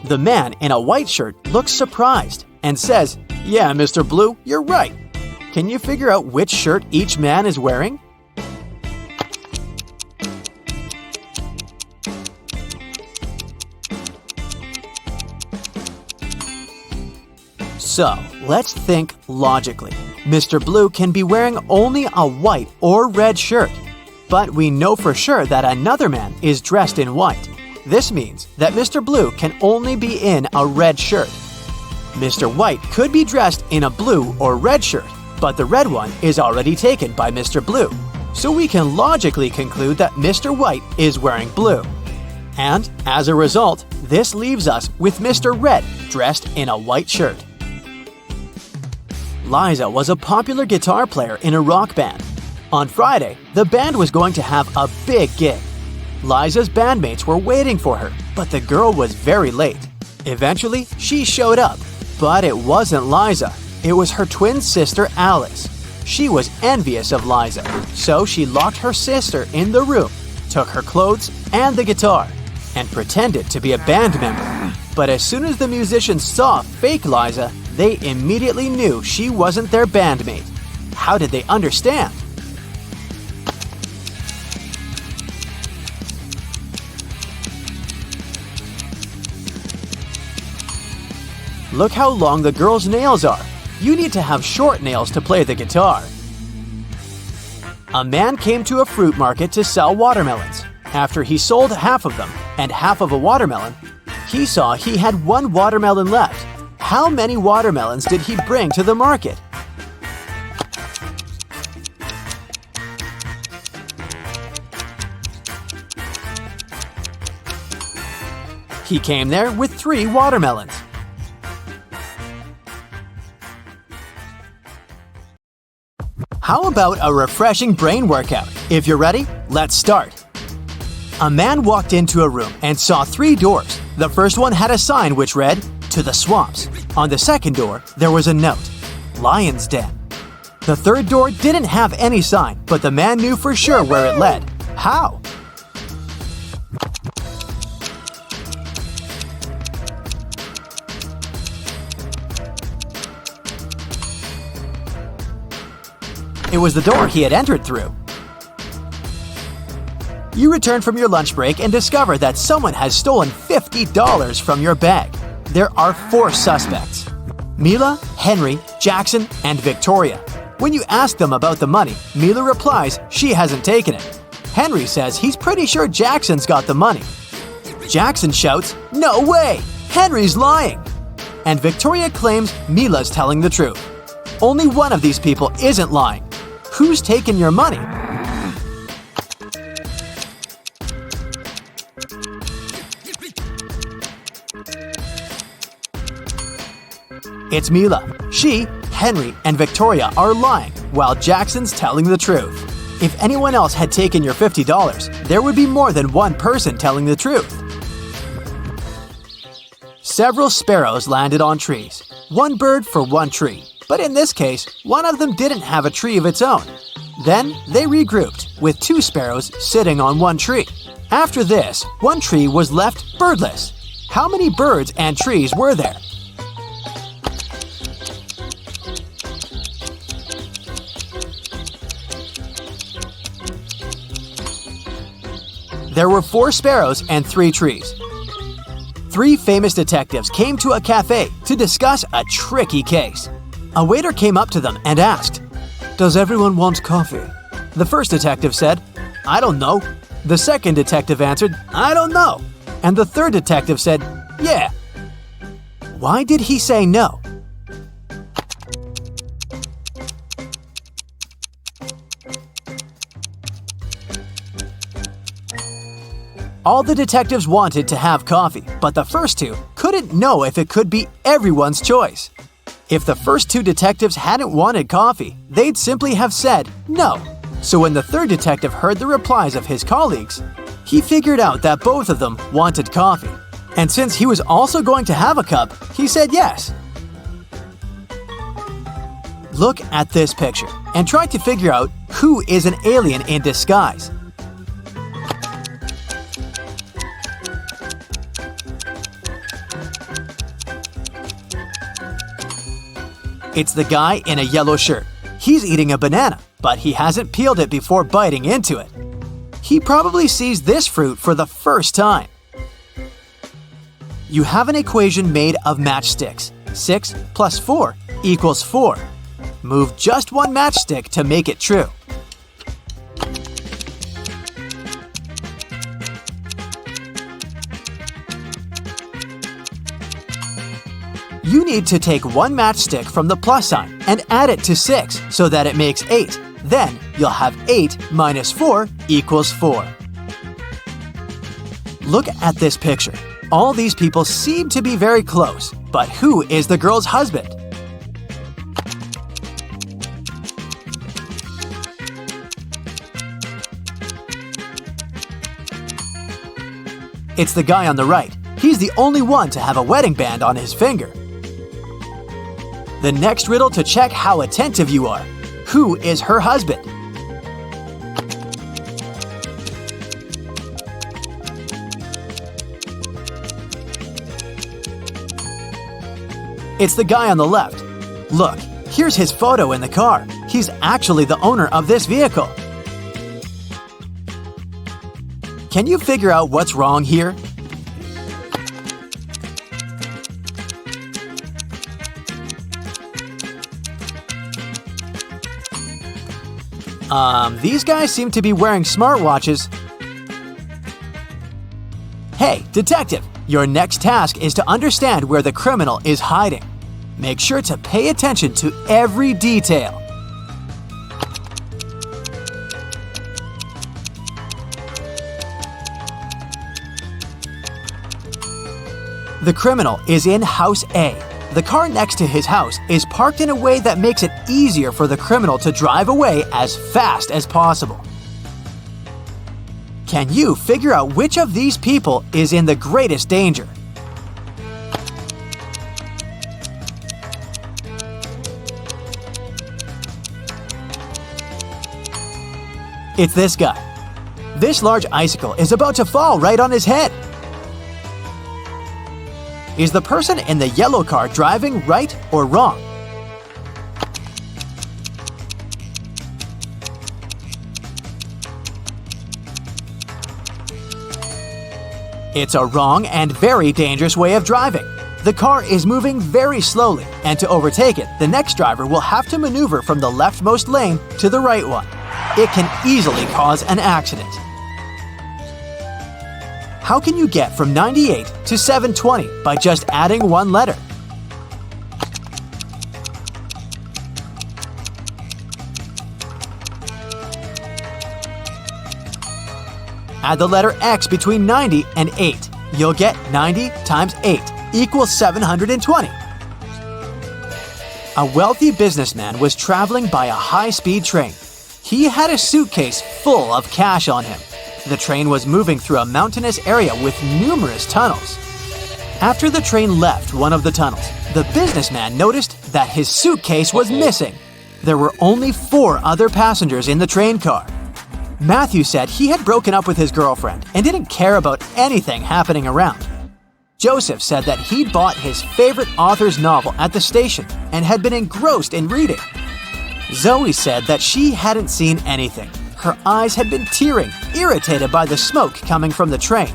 Speaker 1: The man in a white shirt looks surprised and says, "Yeah, Mr. Blue, you're right. Can you figure out which shirt each man is wearing?" So, let's think logically. Mr. Blue can be wearing only a white or red shirt, but we know for sure that another man is dressed in white. This means that Mr. Blue can only be in a red shirt. Mr. White could be dressed in a blue or red shirt, but the red one is already taken by Mr. Blue. So we can logically conclude that Mr. White is wearing blue. And as a result, this leaves us with Mr. Red dressed in a white shirt. Liza was a popular guitar player in a rock band. On Friday, the band was going to have a big gig. Liza's bandmates were waiting for her, but the girl was very late. Eventually, she showed up, but it wasn't Liza. It was her twin sister, Alice. She was envious of Liza, so she locked her sister in the room, took her clothes and the guitar, and pretended to be a band member. But as soon as the musicians saw fake Liza, they immediately knew she wasn't their bandmate. How did they understand? Look how long the girl's nails are. You need to have short nails to play the guitar. A man came to a fruit market to sell watermelons. After he sold half of them and half of a watermelon, he saw he had one watermelon left. How many watermelons did he bring to the market? He came there with 3 watermelons. How about a refreshing brain workout? If you're ready, let's start. A man walked into a room and saw 3 doors. The first one had a sign which read, "To the swamps." On the second door, there was a note, "Lion's Den." The third door didn't have any sign, but the man knew for sure where it led. How? It was the door he had entered through. You return from your lunch break and discover that someone has stolen $50 from your bag. There are 4 suspects: Mila, Henry, Jackson, and Victoria. When you ask them about the money, Mila replies she hasn't taken it. Henry says he's pretty sure Jackson's got the money. Jackson shouts, "No way! Henry's lying!" And Victoria claims Mila's telling the truth. Only one of these people isn't lying. Who's taken your money? It's Mila. She, Henry, and Victoria are lying, while Jackson's telling the truth. If anyone else had taken your $50, there would be more than one person telling the truth. Several sparrows landed on trees. One bird for one tree. But in this case, one of them didn't have a tree of its own. Then they regrouped, with 2 sparrows sitting on one tree. After this, one tree was left birdless. How many birds and trees were there? There were 4 sparrows and 3 trees. 3 famous detectives came to a cafe to discuss a tricky case. A waiter came up to them and asked, "Does everyone want coffee?" The first detective said, "I don't know." The second detective answered, "I don't know." And the third detective said, "Yeah." Why did he say no? All the detectives wanted to have coffee, but the first 2 couldn't know if it could be everyone's choice. If the first 2 detectives hadn't wanted coffee, they'd simply have said no. So when the third detective heard the replies of his colleagues, he figured out that both of them wanted coffee. And since he was also going to have a cup, he said yes. Look at this picture and try to figure out who is an alien in disguise. It's the guy in a yellow shirt. He's eating a banana, but he hasn't peeled it before biting into it. He probably sees this fruit for the first time. You have an equation made of matchsticks. 6 plus 4 equals 4. Move just one matchstick to make it true. You need to take one matchstick from the plus sign and add it to 6 so that it makes 8. Then you'll have 8 minus 4 equals 4. Look at this picture. All these people seem to be very close, but who is the girl's husband? It's the guy on the right. He's the only one to have a wedding band on his finger. The next riddle to check how attentive you are. Who is her husband? It's the guy on the left. Look, here's his photo in the car. He's actually the owner of this vehicle. Can you figure out what's wrong here? These guys seem to be wearing smartwatches. Hey, detective, your next task is to understand where the criminal is hiding. Make sure to pay attention to every detail. The criminal is in House A. The car next to his house is parked in a way that makes it easier for the criminal to drive away as fast as possible. Can you figure out which of these people is in the greatest danger? It's this guy. This large icicle is about to fall right on his head. Is the person in the yellow car driving right or wrong? It's a wrong and very dangerous way of driving. The car is moving very slowly, and to overtake it, the next driver will have to maneuver from the leftmost lane to the right one. It can easily cause an accident. How can you get from 98 to 720 by just adding one letter? Add the letter X between 90 and 8. You'll get 90 times 8 equals 720. A wealthy businessman was traveling by a high-speed train. He had a suitcase full of cash on him. The train was moving through a mountainous area with numerous tunnels. After the train left one of the tunnels, the businessman noticed that his suitcase was missing. There were only 4 other passengers in the train car. Matthew said he had broken up with his girlfriend and didn't care about anything happening around. Joseph said that he'd bought his favorite author's novel at the station and had been engrossed in reading. Zoe said that she hadn't seen anything. Her eyes had been tearing, irritated by the smoke coming from the train.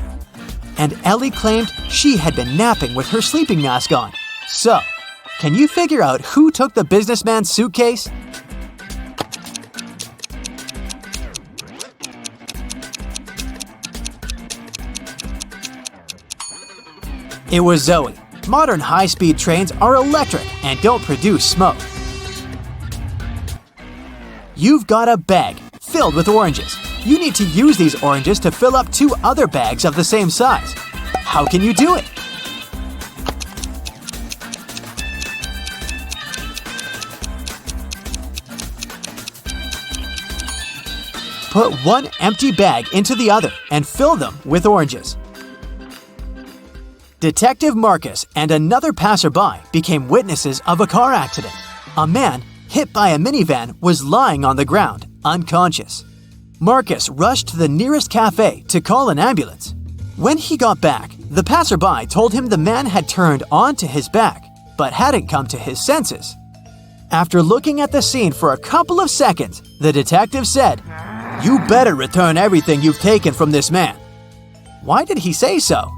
Speaker 1: And Ellie claimed she had been napping with her sleeping mask on. So, can you figure out who took the businessman's suitcase? It was Zoe. Modern high-speed trains are electric and don't produce smoke. You've got a bag filled with oranges. You need to use these oranges to fill up 2 other bags of the same size. How can you do it? Put one empty bag into the other and fill them with oranges. Detective Marcus and another passerby became witnesses of a car accident. A man hit hit by a minivan, was lying on the ground, unconscious. Marcus rushed to the nearest cafe to call an ambulance. When he got back, the passerby told him the man had turned onto his back, but hadn't come to his senses. After looking at the scene for a couple of seconds, the detective said, "You better return everything you've taken from this man." Why did he say so?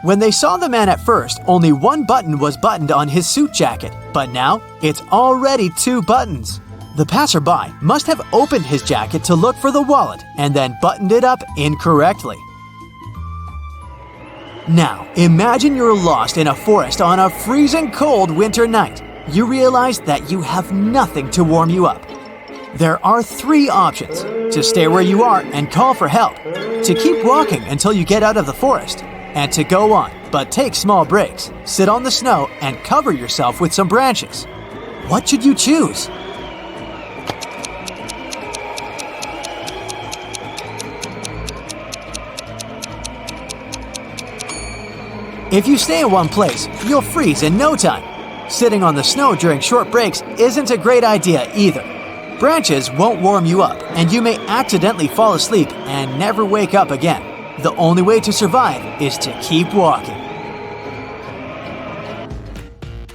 Speaker 1: When they saw the man at first, only one button was buttoned on his suit jacket, but now it's already 2 buttons. The passerby must have opened his jacket to look for the wallet and then buttoned it up incorrectly. Now, imagine you're lost in a forest on a freezing cold winter night. You realize that you have nothing to warm you up. There are 3 options: to stay where you are and call for help, to keep walking until you get out of the forest, and to go on, but take small breaks, sit on the snow, and cover yourself with some branches. What should you choose? If you stay in one place, you'll freeze in no time. Sitting on the snow during short breaks isn't a great idea either. Branches won't warm you up, and you may accidentally fall asleep and never wake up again. The only way to survive is to keep walking.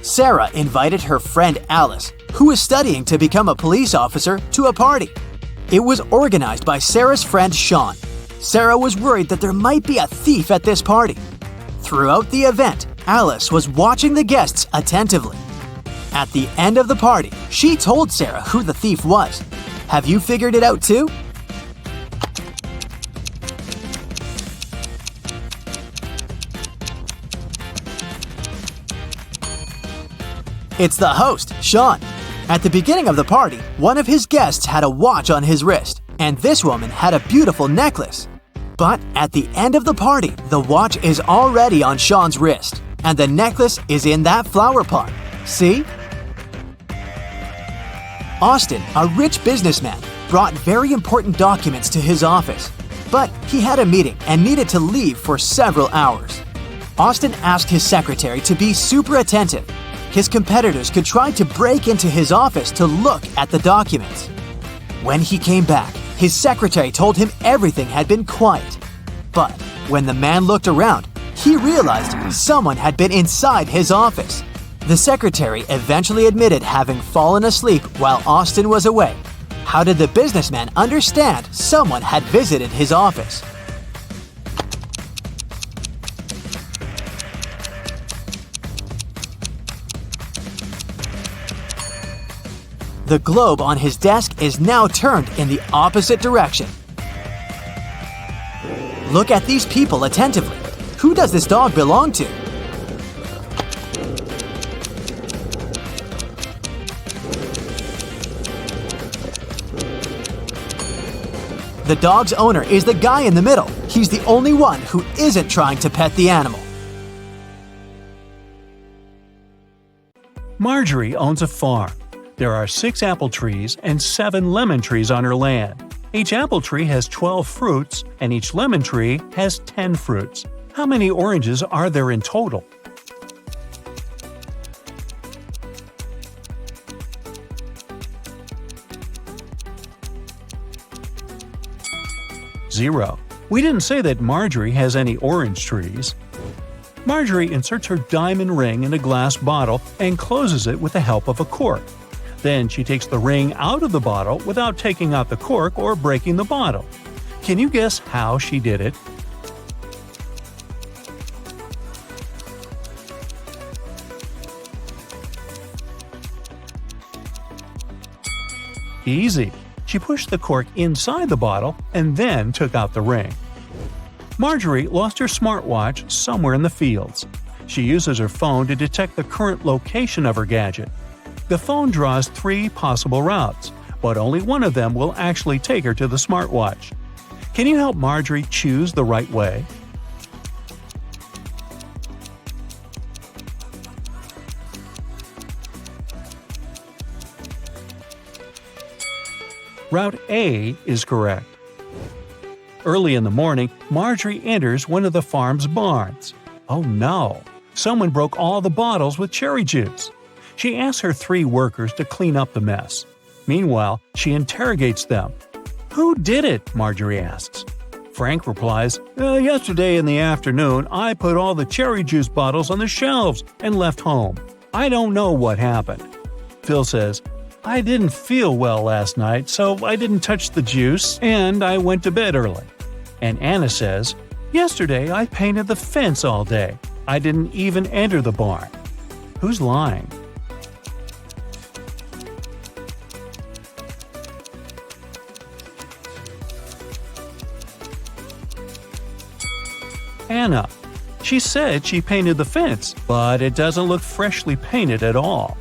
Speaker 1: Sarah invited her friend Alice, who was studying to become a police officer, to a party. It was organized by Sarah's friend Sean. Sarah was worried that there might be a thief at this party. Throughout the event, Alice was watching the guests attentively. At the end of the party, she told Sarah who the thief was. Have you figured it out too? It's the host, Sean. At the beginning of the party, one of his guests had a watch on his wrist, and this woman had a beautiful necklace. But at the end of the party, the watch is already on Sean's wrist, and the necklace is in that flower pot. See? Austin, a rich businessman, brought very important documents to his office, but he had a meeting and needed to leave for several hours. Austin asked his secretary to be super attentive. His competitors could try to break into his office to look at the documents. When he came back, his secretary told him everything had been quiet. But when the man looked around, he realized someone had been inside his office. The secretary eventually admitted having fallen asleep while Austin was away. How did the businessman understand someone had visited his office? The globe on his desk is now turned in the opposite direction. Look at these people attentively. Who does this dog belong to? The dog's owner is the guy in the middle. He's the only one who isn't trying to pet the animal.
Speaker 4: Marjorie owns a farm. There are 6 apple trees and 7 lemon trees on her land. Each apple tree has 12 fruits, and each lemon tree has 10 fruits. How many oranges are there in total? Zero. We didn't say that Marjorie has any orange trees. Marjorie inserts her diamond ring in a glass bottle and closes it with the help of a cork. Then she takes the ring out of the bottle without taking out the cork or breaking the bottle. Can you guess how she did it? Easy. She pushed the cork inside the bottle and then took out the ring. Marjorie lost her smartwatch somewhere in the fields. She uses her phone to detect the current location of her gadget. The phone draws 3 possible routes, but only one of them will actually take her to the smartwatch. Can you help Marjorie choose the right way? Route A is correct. Early in the morning, Marjorie enters one of the farm's barns. Oh no! Someone broke all the bottles with cherry juice. She asks her 3 workers to clean up the mess. Meanwhile, she interrogates them. "Who did it?" Marjorie asks. Frank replies, "Yesterday in the afternoon, I put all the cherry juice bottles on the shelves and left home. I don't know what happened." Phil says, "I didn't feel well last night, so I didn't touch the juice, and I went to bed early." And Anna says, "Yesterday I painted the fence all day. I didn't even enter the barn." Who's lying? Anna. She said she painted the fence, but it doesn't look freshly painted at all.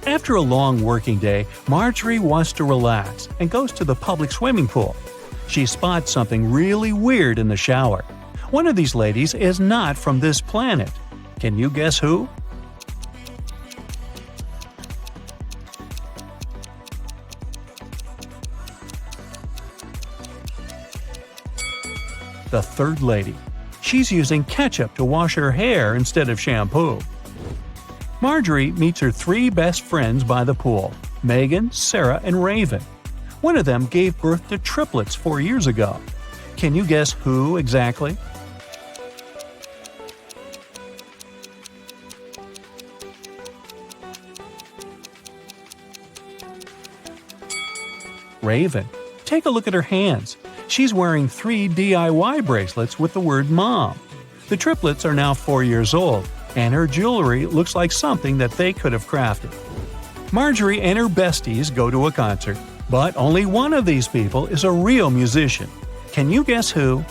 Speaker 4: After a long working day, Marjorie wants to relax and goes to the public swimming pool. She spots something really weird in the shower. One of these ladies is not from this planet. Can you guess who? The third lady. She's using ketchup to wash her hair instead of shampoo. Marjorie meets her 3 best friends by the pool, Megan, Sarah, and Raven. One of them gave birth to triplets 4 years ago. Can you guess who exactly? Raven. Take a look at her hands. She's wearing 3 DIY bracelets with the word Mom. The triplets are now 4 years old, and her jewelry looks like something that they could have crafted. Marjorie and her besties go to a concert, but only one of these people is a real musician. Can you guess who?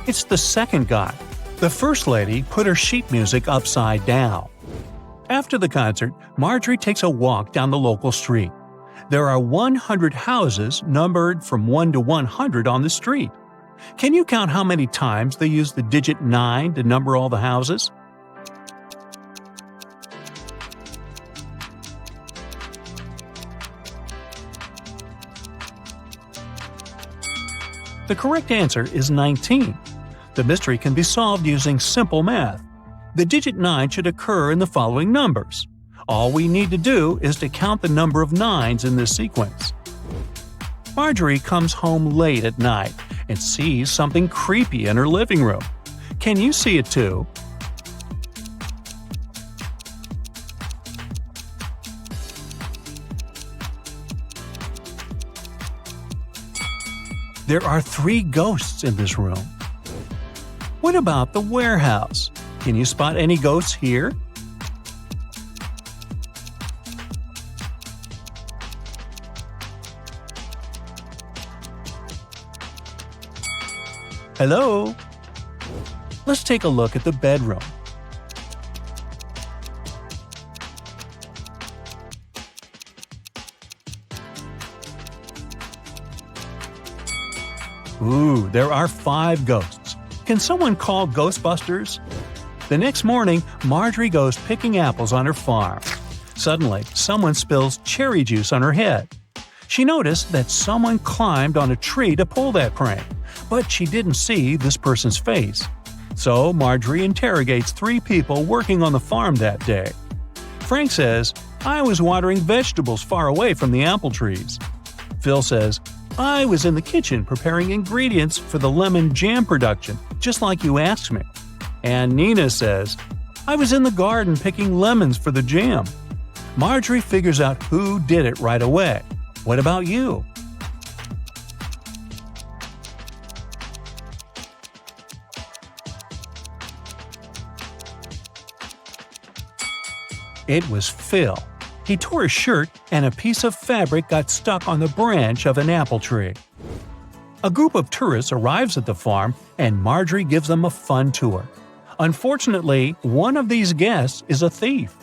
Speaker 4: It's the second guy. The first lady put her sheet music upside down. After the concert, Marjorie takes a walk down the local street. There are 100 houses numbered from 1 to 100 on the street. Can you count how many times they use the digit 9 to number all the houses? The correct answer is 19. The mystery can be solved using simple math. The digit 9 should occur in the following numbers. All we need to do is to count the number of 9s in this sequence. Marjorie comes home late at night and sees something creepy in her living room. Can you see it too? There are 3 ghosts in this room. What about the warehouse? Can you spot any ghosts here? Hello? Let's take a look at the bedroom. Ooh, there are 5 ghosts. Can someone call Ghostbusters? The next morning, Marjorie goes picking apples on her farm. Suddenly, someone spills cherry juice on her head. She noticed that someone climbed on a tree to pull that prank, but she didn't see this person's face. So Marjorie interrogates 3 people working on the farm that day. Frank says, "I was watering vegetables far away from the apple trees." Phil says, "I was in the kitchen preparing ingredients for the lemon jam production, just like you asked me." And Nina says, "I was in the garden picking lemons for the jam." Marjorie figures out who did it right away. What about you? It was Phil. He tore his shirt and a piece of fabric got stuck on the branch of an apple tree. A group of tourists arrives at the farm and Marjorie gives them a fun tour. Unfortunately, one of these guests is a thief.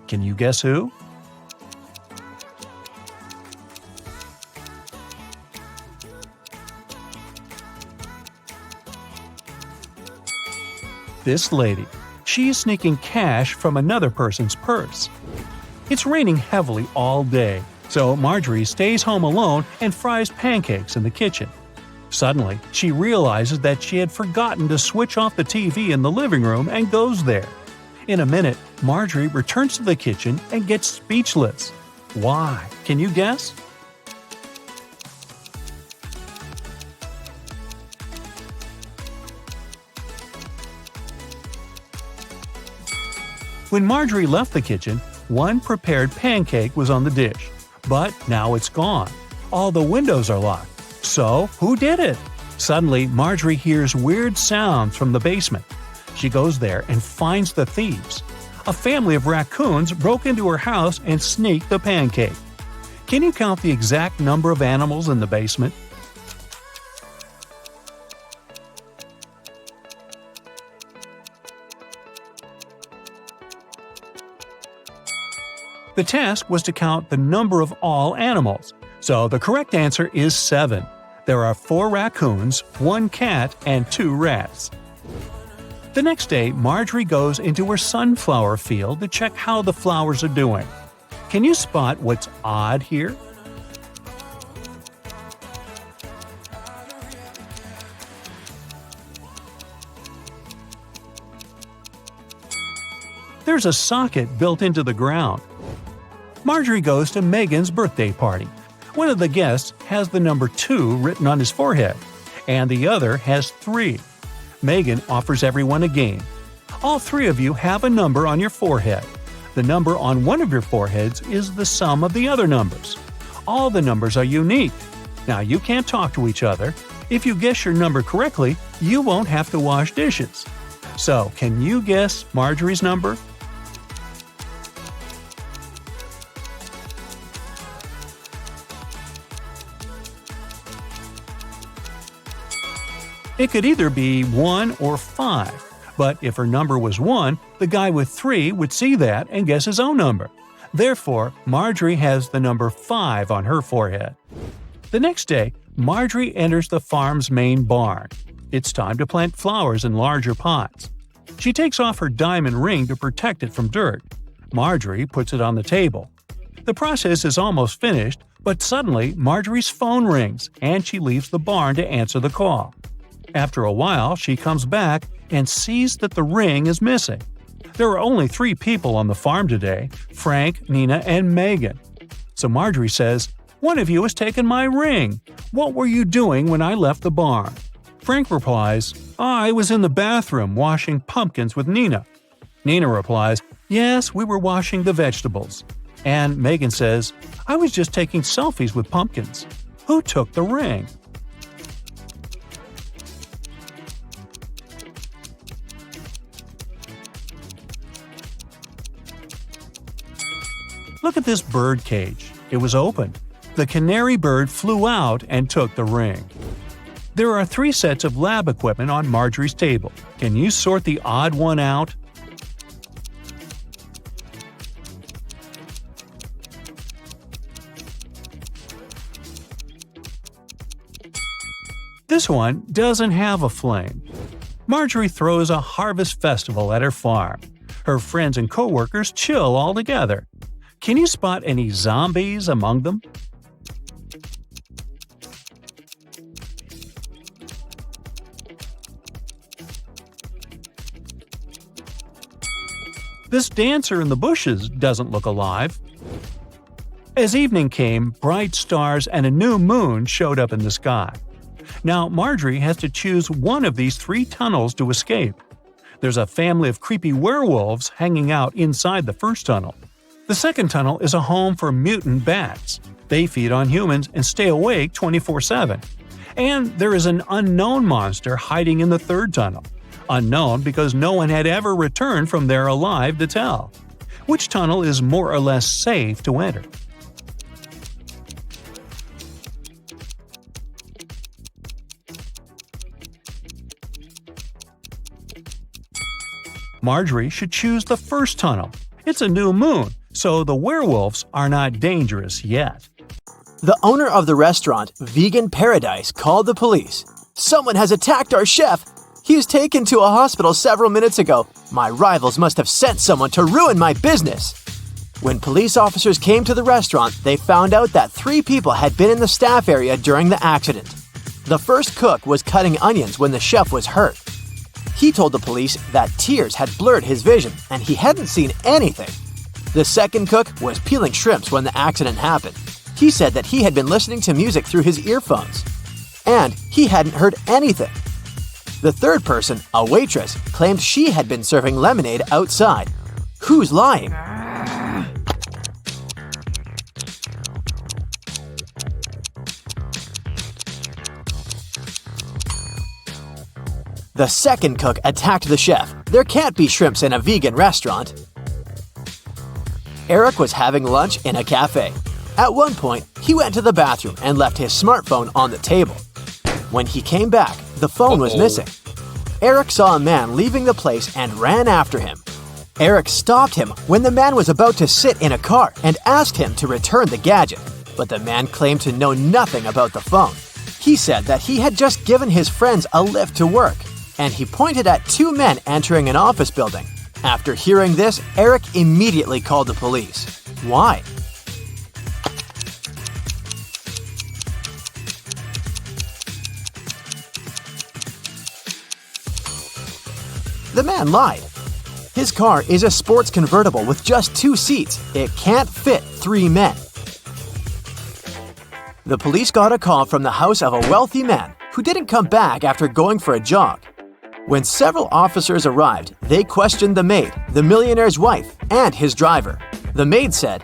Speaker 4: Can you guess who? This lady. She's sneaking cash from another person's purse. It's raining heavily all day, so Marjorie stays home alone and fries pancakes in the kitchen. Suddenly, she realizes that she had forgotten to switch off the TV in the living room and goes there. In a minute, Marjorie returns to the kitchen and gets speechless. Why? Can you guess? When Marjorie left the kitchen, one prepared pancake was on the dish. But now it's gone. All the windows are locked. So, who did it? Suddenly, Marjorie hears weird sounds from the basement. She goes there and finds the thieves. A family of raccoons broke into her house and sneaked the pancake. Can you count the exact number of animals in the basement? The task was to count the number of all animals, so the correct answer is 7. There are 4 raccoons, 1 cat, and 2 rats. The next day, Marjorie goes into her sunflower field to check how the flowers are doing. Can you spot what's odd here? There's a socket built into the ground. Marjorie goes to Megan's birthday party. One of the guests has the number 2 written on his forehead, and the other has 3. Megan offers everyone a game. All 3 of you have a number on your forehead. The number on one of your foreheads is the sum of the other numbers. All the numbers are unique. Now, you can't talk to each other. If you guess your number correctly, you won't have to wash dishes. So, can you guess Marjorie's number? It could either be 1 or 5, but if her number was 1, the guy with 3 would see that and guess his own number. Therefore, Marjorie has the number 5 on her forehead. The next day, Marjorie enters the farm's main barn. It's time to plant flowers in larger pots. She takes off her diamond ring to protect it from dirt. Marjorie puts it on the table. The process is almost finished, but suddenly Marjorie's phone rings and she leaves the barn to answer the call. After a while, she comes back and sees that the ring is missing. There are only 3 people on the farm today: Frank, Nina, and Megan. So Marjorie says, "One of you has taken my ring. What were you doing when I left the barn?" Frank replies, "I was in the bathroom washing pumpkins with Nina." Nina replies, "Yes, we were washing the vegetables." And Megan says, "I was just taking selfies with pumpkins. Who took the ring?" Look at this bird cage. It was opened. The canary bird flew out and took the ring. There are 3 sets of lab equipment on Marjorie's table. Can you sort the odd one out? This one doesn't have a flame. Marjorie throws a harvest festival at her farm. Her friends and coworkers chill all together. Can you spot any zombies among them? This dancer in the bushes doesn't look alive. As evening came, bright stars and a new moon showed up in the sky. Now Marjorie has to choose one of these 3 tunnels to escape. There's a family of creepy werewolves hanging out inside the first tunnel. The second tunnel is a home for mutant bats. They feed on humans and stay awake 24/7. And there is an unknown monster hiding in the third tunnel. Unknown because no one had ever returned from there alive to tell. Which tunnel is more or less safe to enter? Marjorie should choose the first tunnel. It's a new moon, so the werewolves are not dangerous yet.
Speaker 1: The owner of the restaurant, Vegan Paradise, called the police. "Someone has attacked our chef.
Speaker 3: He was taken to a hospital several minutes ago. My rivals must have sent someone to ruin my business. When police officers came to the restaurant, they found out that 3 people had been in the staff area during the accident. The first cook was cutting onions when the chef was hurt. He told the police that tears had blurred his vision and he hadn't seen anything. The second cook was peeling shrimps when the accident happened. He said that he had been listening to music through his earphones, and he hadn't heard anything. The third person, a waitress, claimed she had been serving lemonade outside. Who's lying? The second cook attacked the chef. There can't be shrimps in a vegan restaurant. Eric was having lunch in a cafe. At one point, he went to the bathroom and left his smartphone on the table. When he came back, the phone was missing. Eric saw a man leaving the place and ran after him. Eric stopped him when the man was about to sit in a car and asked him to return the gadget, but the man claimed to know nothing about the phone. He said that he had just given his friends a lift to work, and he pointed at 2 men entering an office building. After hearing this, Eric immediately called the police. Why? The man lied. His car is a sports convertible with just 2 seats. It can't fit 3 men. The police got a call from the house of a wealthy man who didn't come back after going for a jog. When several officers arrived, they questioned the maid, the millionaire's wife, and his driver. The maid said,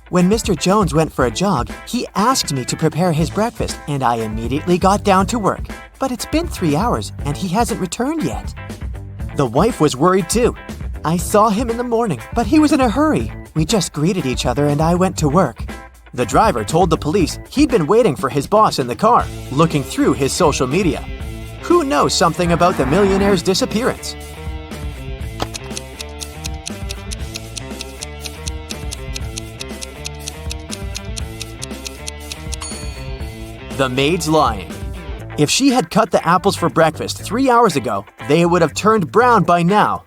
Speaker 3: "When Mr. Jones went for a jog, he asked me to prepare his breakfast, and I immediately got down to work. But it's been 3 hours, and he hasn't returned yet." The wife was worried too. "I saw him in the morning, but he was in a hurry. We just greeted each other and I went to work." The driver told the police he'd been waiting for his boss in the car, looking through his social media. Who knows something about the millionaire's disappearance? The maid's lying. If she had cut the apples for breakfast 3 hours ago, they would have turned brown by now.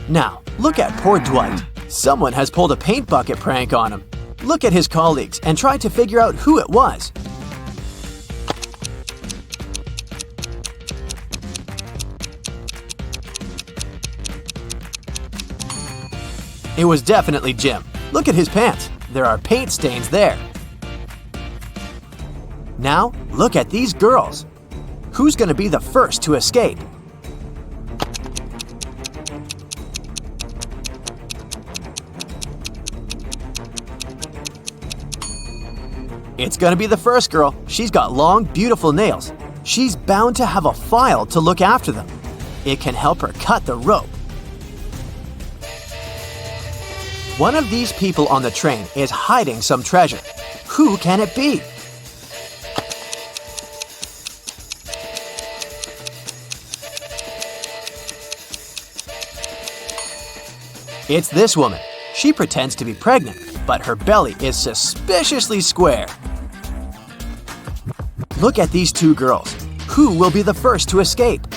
Speaker 3: Now, look at poor Dwight. Someone has pulled a paint bucket prank on him. Look at his colleagues and try to figure out who it was. It was definitely Jim. Look at his pants. There are paint stains there. Now, look at these girls. Who's going to be the first to escape? It's going to be the first girl. She's got long, beautiful nails. She's bound to have a file to look after them. It can help her cut the rope. One of these people on the train is hiding some treasure. Who can it be? It's this woman. She pretends to be pregnant, but her belly is suspiciously square. Look at these 2 girls. Who will be the first to escape?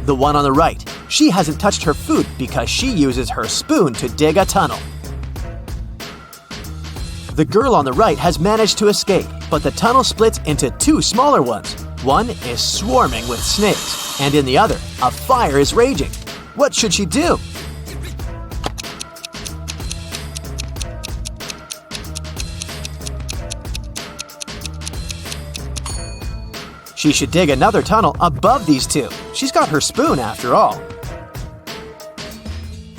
Speaker 3: The one on the right. She hasn't touched her food because she uses her spoon to dig a tunnel. The girl on the right has managed to escape, but the tunnel splits into 2 smaller ones. One is swarming with snakes, and in the other, a fire is raging. What should she do? She should dig another tunnel above these 2. She's got her spoon after all.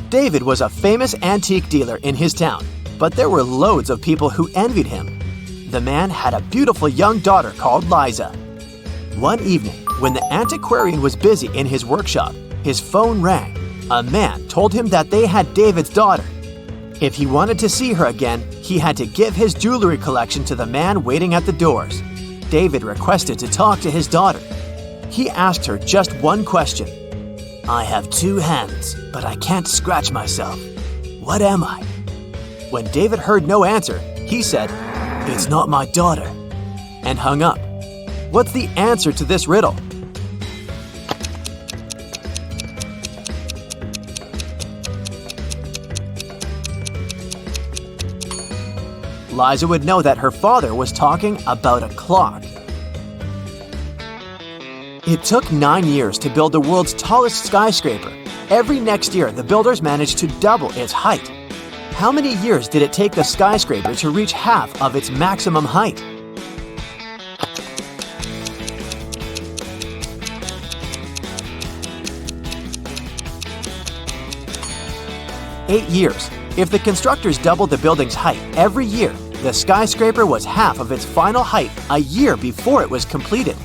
Speaker 3: David was a famous antique dealer in his town, but there were loads of people who envied him. The man had a beautiful young daughter called Liza. One evening, when the antiquarian was busy in his workshop, his phone rang. A man told him that they had David's daughter. If he wanted to see her again, he had to give his jewelry collection to the man waiting at the doors. David requested to talk to his daughter. He asked her just one question. "I have 2 hands, but I can't scratch myself. What am I?" When David heard no answer, he said, "It's not my daughter," and hung up. What's the answer to this riddle? Liza would know that her father was talking about a clock. It took 9 years to build the world's tallest skyscraper. Every next year, the builders managed to double its height. How many years did it take the skyscraper to reach half of its maximum height? Eight years. If the constructors doubled the building's height every year, the skyscraper was half of its final height a year before it was completed.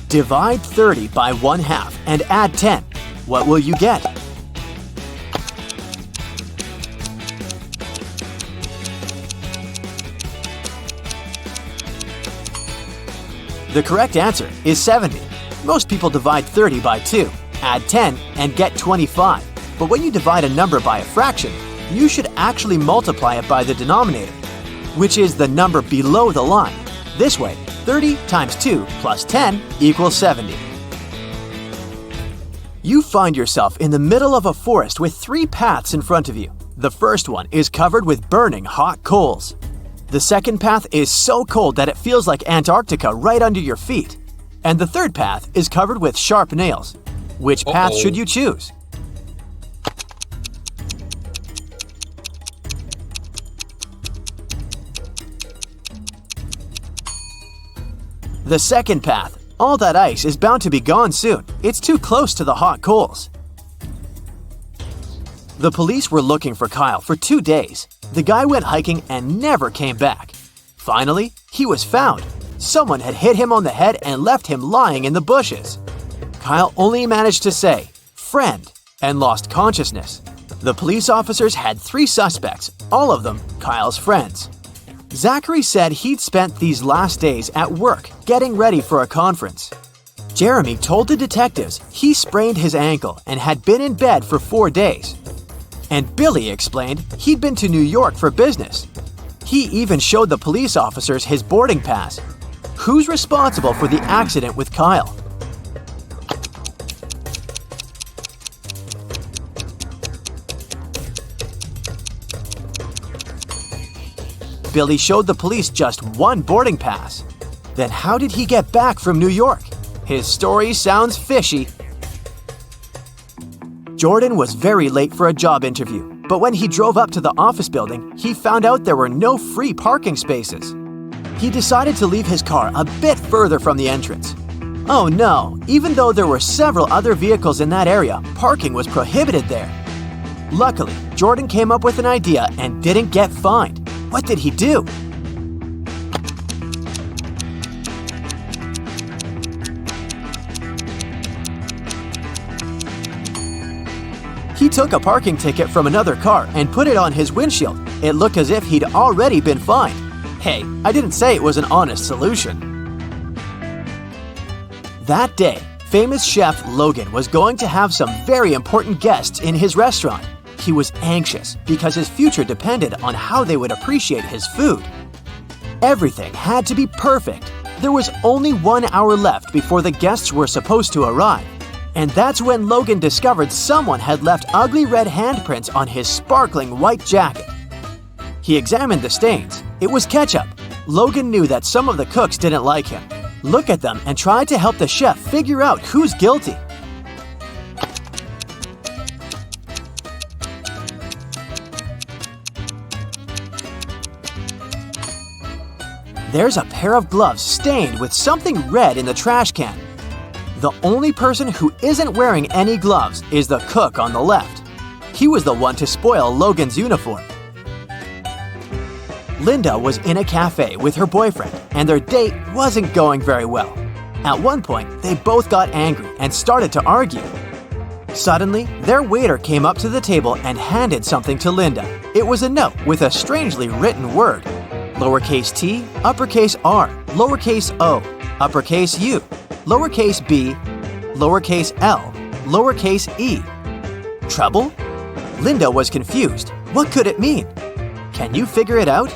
Speaker 3: Divide 30 by 1/2 and add 10. What will you get? The correct answer is 70. Most people divide 30 by 2, add 10, and get 25. But when you divide a number by a fraction, you should actually multiply it by the denominator, which is the number below the line. This way, 30 times 2 plus 10 equals 70. You find yourself in the middle of a forest with 3 paths in front of you. The first one is covered with burning hot coals. The second path is so cold that it feels like Antarctica right under your feet. And the third path is covered with sharp nails. Which path should you choose? The second path. All that ice is bound to be gone soon. It's too close to the hot coals. The police were looking for Kyle for 2 days. The guy went hiking and never came back. Finally, he was found. Someone had hit him on the head and left him lying in the bushes. Kyle only managed to say, "Friend," and lost consciousness. The police officers had 3 suspects, all of them Kyle's friends. Zachary said he'd spent these last days at work getting ready for a conference. Jeremy told the detectives he sprained his ankle and had been in bed for 4 days. And Billy explained he'd been to New York for business. He even showed the police officers his boarding pass. Who's responsible for the accident with Kyle? Billy showed the police just 1 boarding pass. Then how did he get back from New York? His story sounds fishy. Jordan was very late for a job interview, but when he drove up to the office building, he found out there were no free parking spaces. He decided to leave his car a bit further from the entrance. Oh no, even though there were several other vehicles in that area, parking was prohibited there. Luckily, Jordan came up with an idea and didn't get fined. What did he do? He took a parking ticket from another car and put it on his windshield. It looked as if he'd already been fined. Hey, I didn't say it was an honest solution. That day, famous chef Logan was going to have some very important guests in his restaurant. He was anxious because his future depended on how they would appreciate his food. Everything had to be perfect. There was only 1 hour left before the guests were supposed to arrive. And that's when Logan discovered someone had left ugly red handprints on his sparkling white jacket. He examined the stains. It was ketchup. Logan knew that some of the cooks didn't like him. Look at them and tried to help the chef figure out who's guilty. There's a pair of gloves stained with something red in the trash can. The only person who isn't wearing any gloves is the cook on the left. He was the one to spoil Logan's uniform. Linda was in a cafe with her boyfriend, and their date wasn't going very well. At one point, they both got angry and started to argue. Suddenly, their waiter came up to the table and handed something to Linda. It was a note with a strangely written word. Lowercase t, uppercase r, lowercase o, uppercase u, lowercase b, lowercase l, lowercase e. Trouble? Linda was confused. What could it mean? Can you figure it out?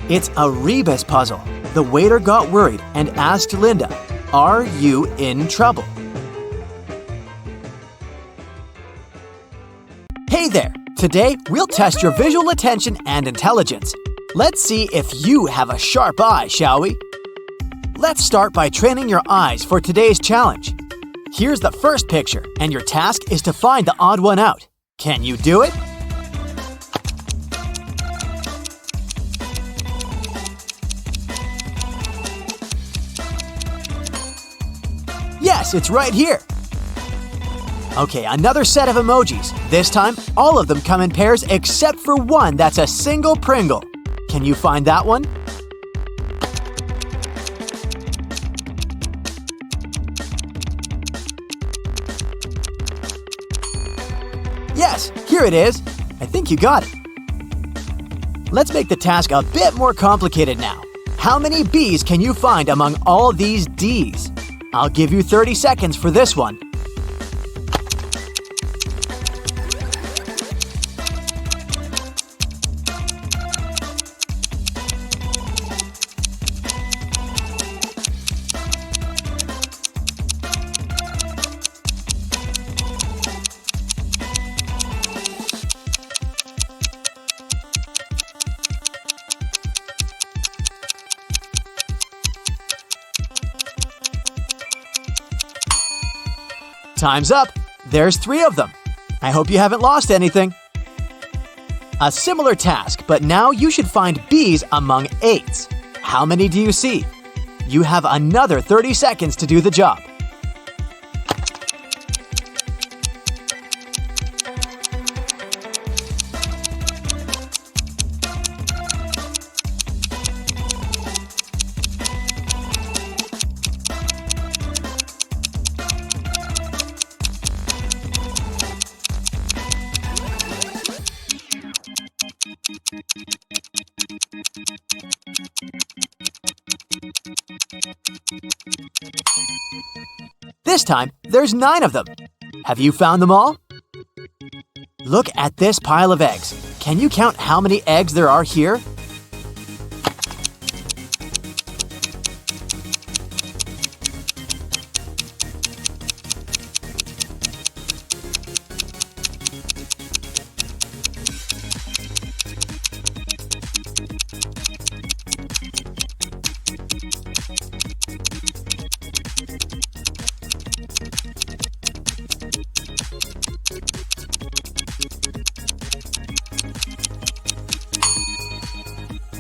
Speaker 3: It's a rebus puzzle. The waiter got worried and asked Linda, "Are you in trouble?" Hey there! Today, we'll test your visual attention and intelligence. Let's see if you have a sharp eye, shall we? Let's start by training your eyes for today's challenge. Here's the first picture, and your task is to find the odd one out. Can you do it? Yes, it's right here. Okay, another set of emojis. This time, all of them come in pairs except for one that's a single Pringle. Can you find that one? Yes, here it is. I think you got it. Let's make the task a bit more complicated now. How many B's can you find among all these D's? I'll give you 30 seconds for this one. Time's up! There's 3 of them. I hope you haven't lost anything. A similar task, but now you should find B's among 8s. How many do you see? You have another 30 seconds to do the job. This time, there's 9 of them. Have you found them all? Look at this pile of eggs. Can you count how many eggs there are here?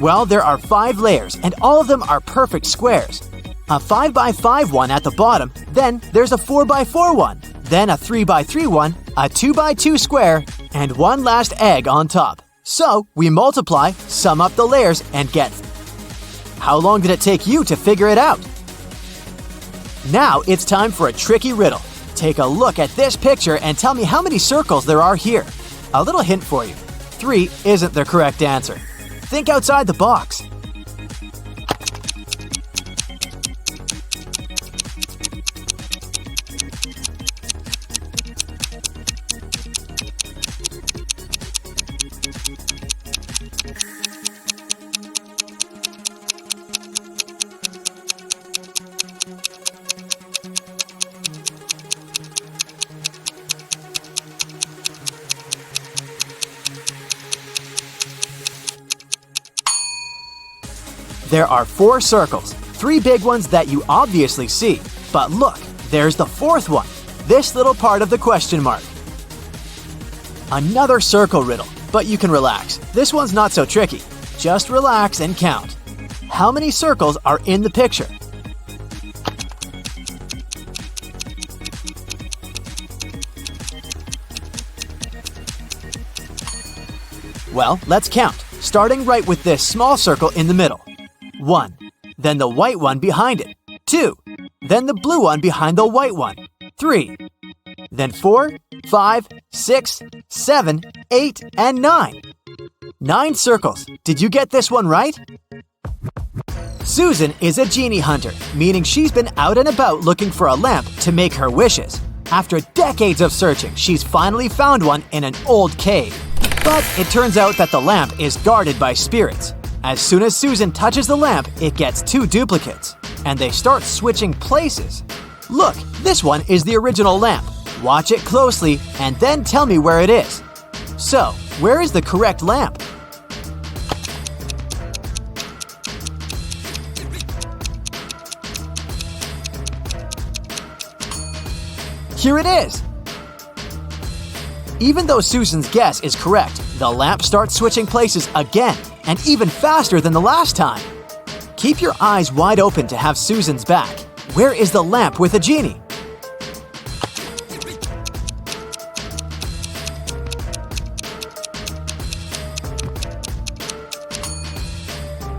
Speaker 3: Well, there are 5 layers, and all of them are perfect squares. A 5x5 one at the bottom, then there's a 4x4 one, then a 3x3 one, a 2x2 square, and one last egg on top. So, we multiply, sum up the layers, and get. How long did it take you to figure it out? Now it's time for a tricky riddle. Take a look at this picture and tell me how many circles there are here. A little hint for you. 3 isn't the correct answer. Think outside the box. There are 4 circles, 3 big ones that you obviously see. But look, there's the 4th one, this little part of the question mark. Another circle riddle, but you can relax. This one's not so tricky. Just relax and count. How many circles are in the picture? Well, let's count, starting right with this small circle in the middle. 1. Then the white one behind it. 2. Then the blue one behind the white one. 3. Then 4, 5, 6, 7, 8, and 9. 9 circles. Did you get this one right? Susan is a genie hunter, meaning she's been out and about looking for a lamp to make her wishes. After decades of searching, she's finally found one in an old cave. But it turns out that the lamp is guarded by spirits. As soon as Susan touches the lamp, it gets 2 duplicates, and they start switching places. Look, this one is the original lamp. Watch it closely and then tell me where it is. So, where is the correct lamp? Here it is! Even though Susan's guess is correct, the lamp starts switching places again, and even faster than the last time. Keep your eyes wide open to have Susan's back. Where is the lamp with a genie?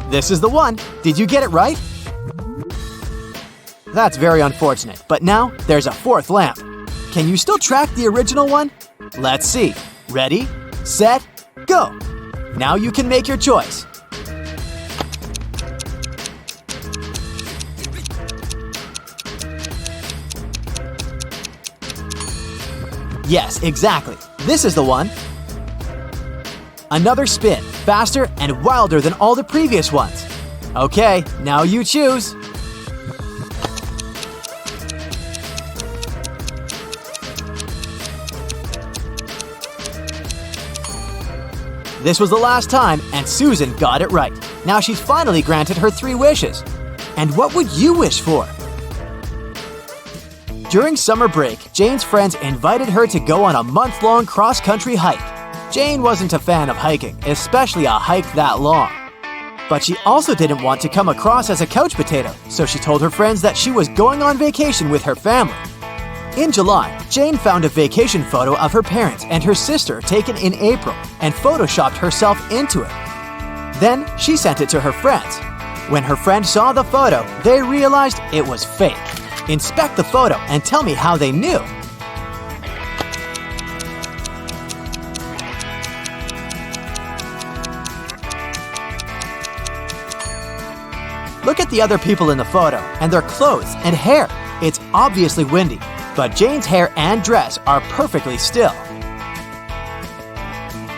Speaker 3: This is the one. Did you get it right? That's very unfortunate, but now there's a 4th lamp. Can you still track the original one? Let's see. Ready, set, go! Now you can make your choice. Yes, exactly. This is the one. Another spin, faster and wilder than all the previous ones. Okay, now you choose. This was the last time, and Susan got it right. Now she's finally granted her 3 wishes. And what would you wish for? During summer break, Jane's friends invited her to go on a month-long cross-country hike. Jane wasn't a fan of hiking, especially a hike that long. But she also didn't want to come across as a couch potato, so she told her friends that she was going on vacation with her family. In July, Jane found a vacation photo of her parents and her sister taken in April and photoshopped herself into it. Then she sent it to her friends. When her friends saw the photo, they realized it was fake. Inspect the photo and tell me how they knew. Look at the other people in the photo and their clothes and hair. It's obviously windy, but Jane's hair and dress are perfectly still.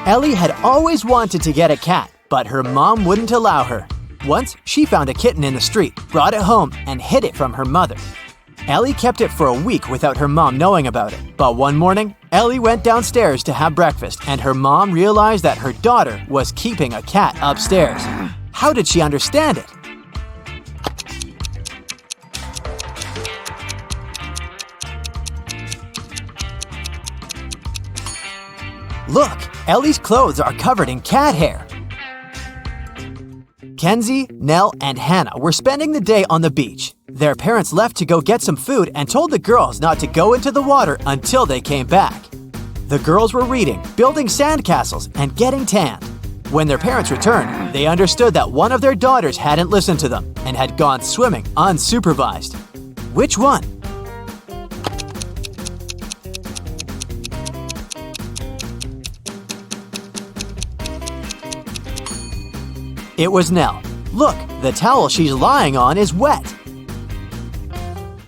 Speaker 3: Ellie had always wanted to get a cat, but her mom wouldn't allow her. Once, she found a kitten in the street, brought it home, and hid it from her mother. Ellie kept it for a week without her mom knowing about it. But one morning, Ellie went downstairs to have breakfast, and her mom realized that her daughter was keeping a cat upstairs. How did she understand it? Look, Ellie's clothes are covered in cat hair. Kenzie, Nell, and Hannah were spending the day on the beach. Their parents left to go get some food and told the girls not to go into the water until they came back. The girls were reading, building sandcastles, and getting tanned. When their parents returned, they understood that one of their daughters hadn't listened to them and had gone swimming unsupervised. Which one? It was Nell. Look, the towel she's lying on is wet.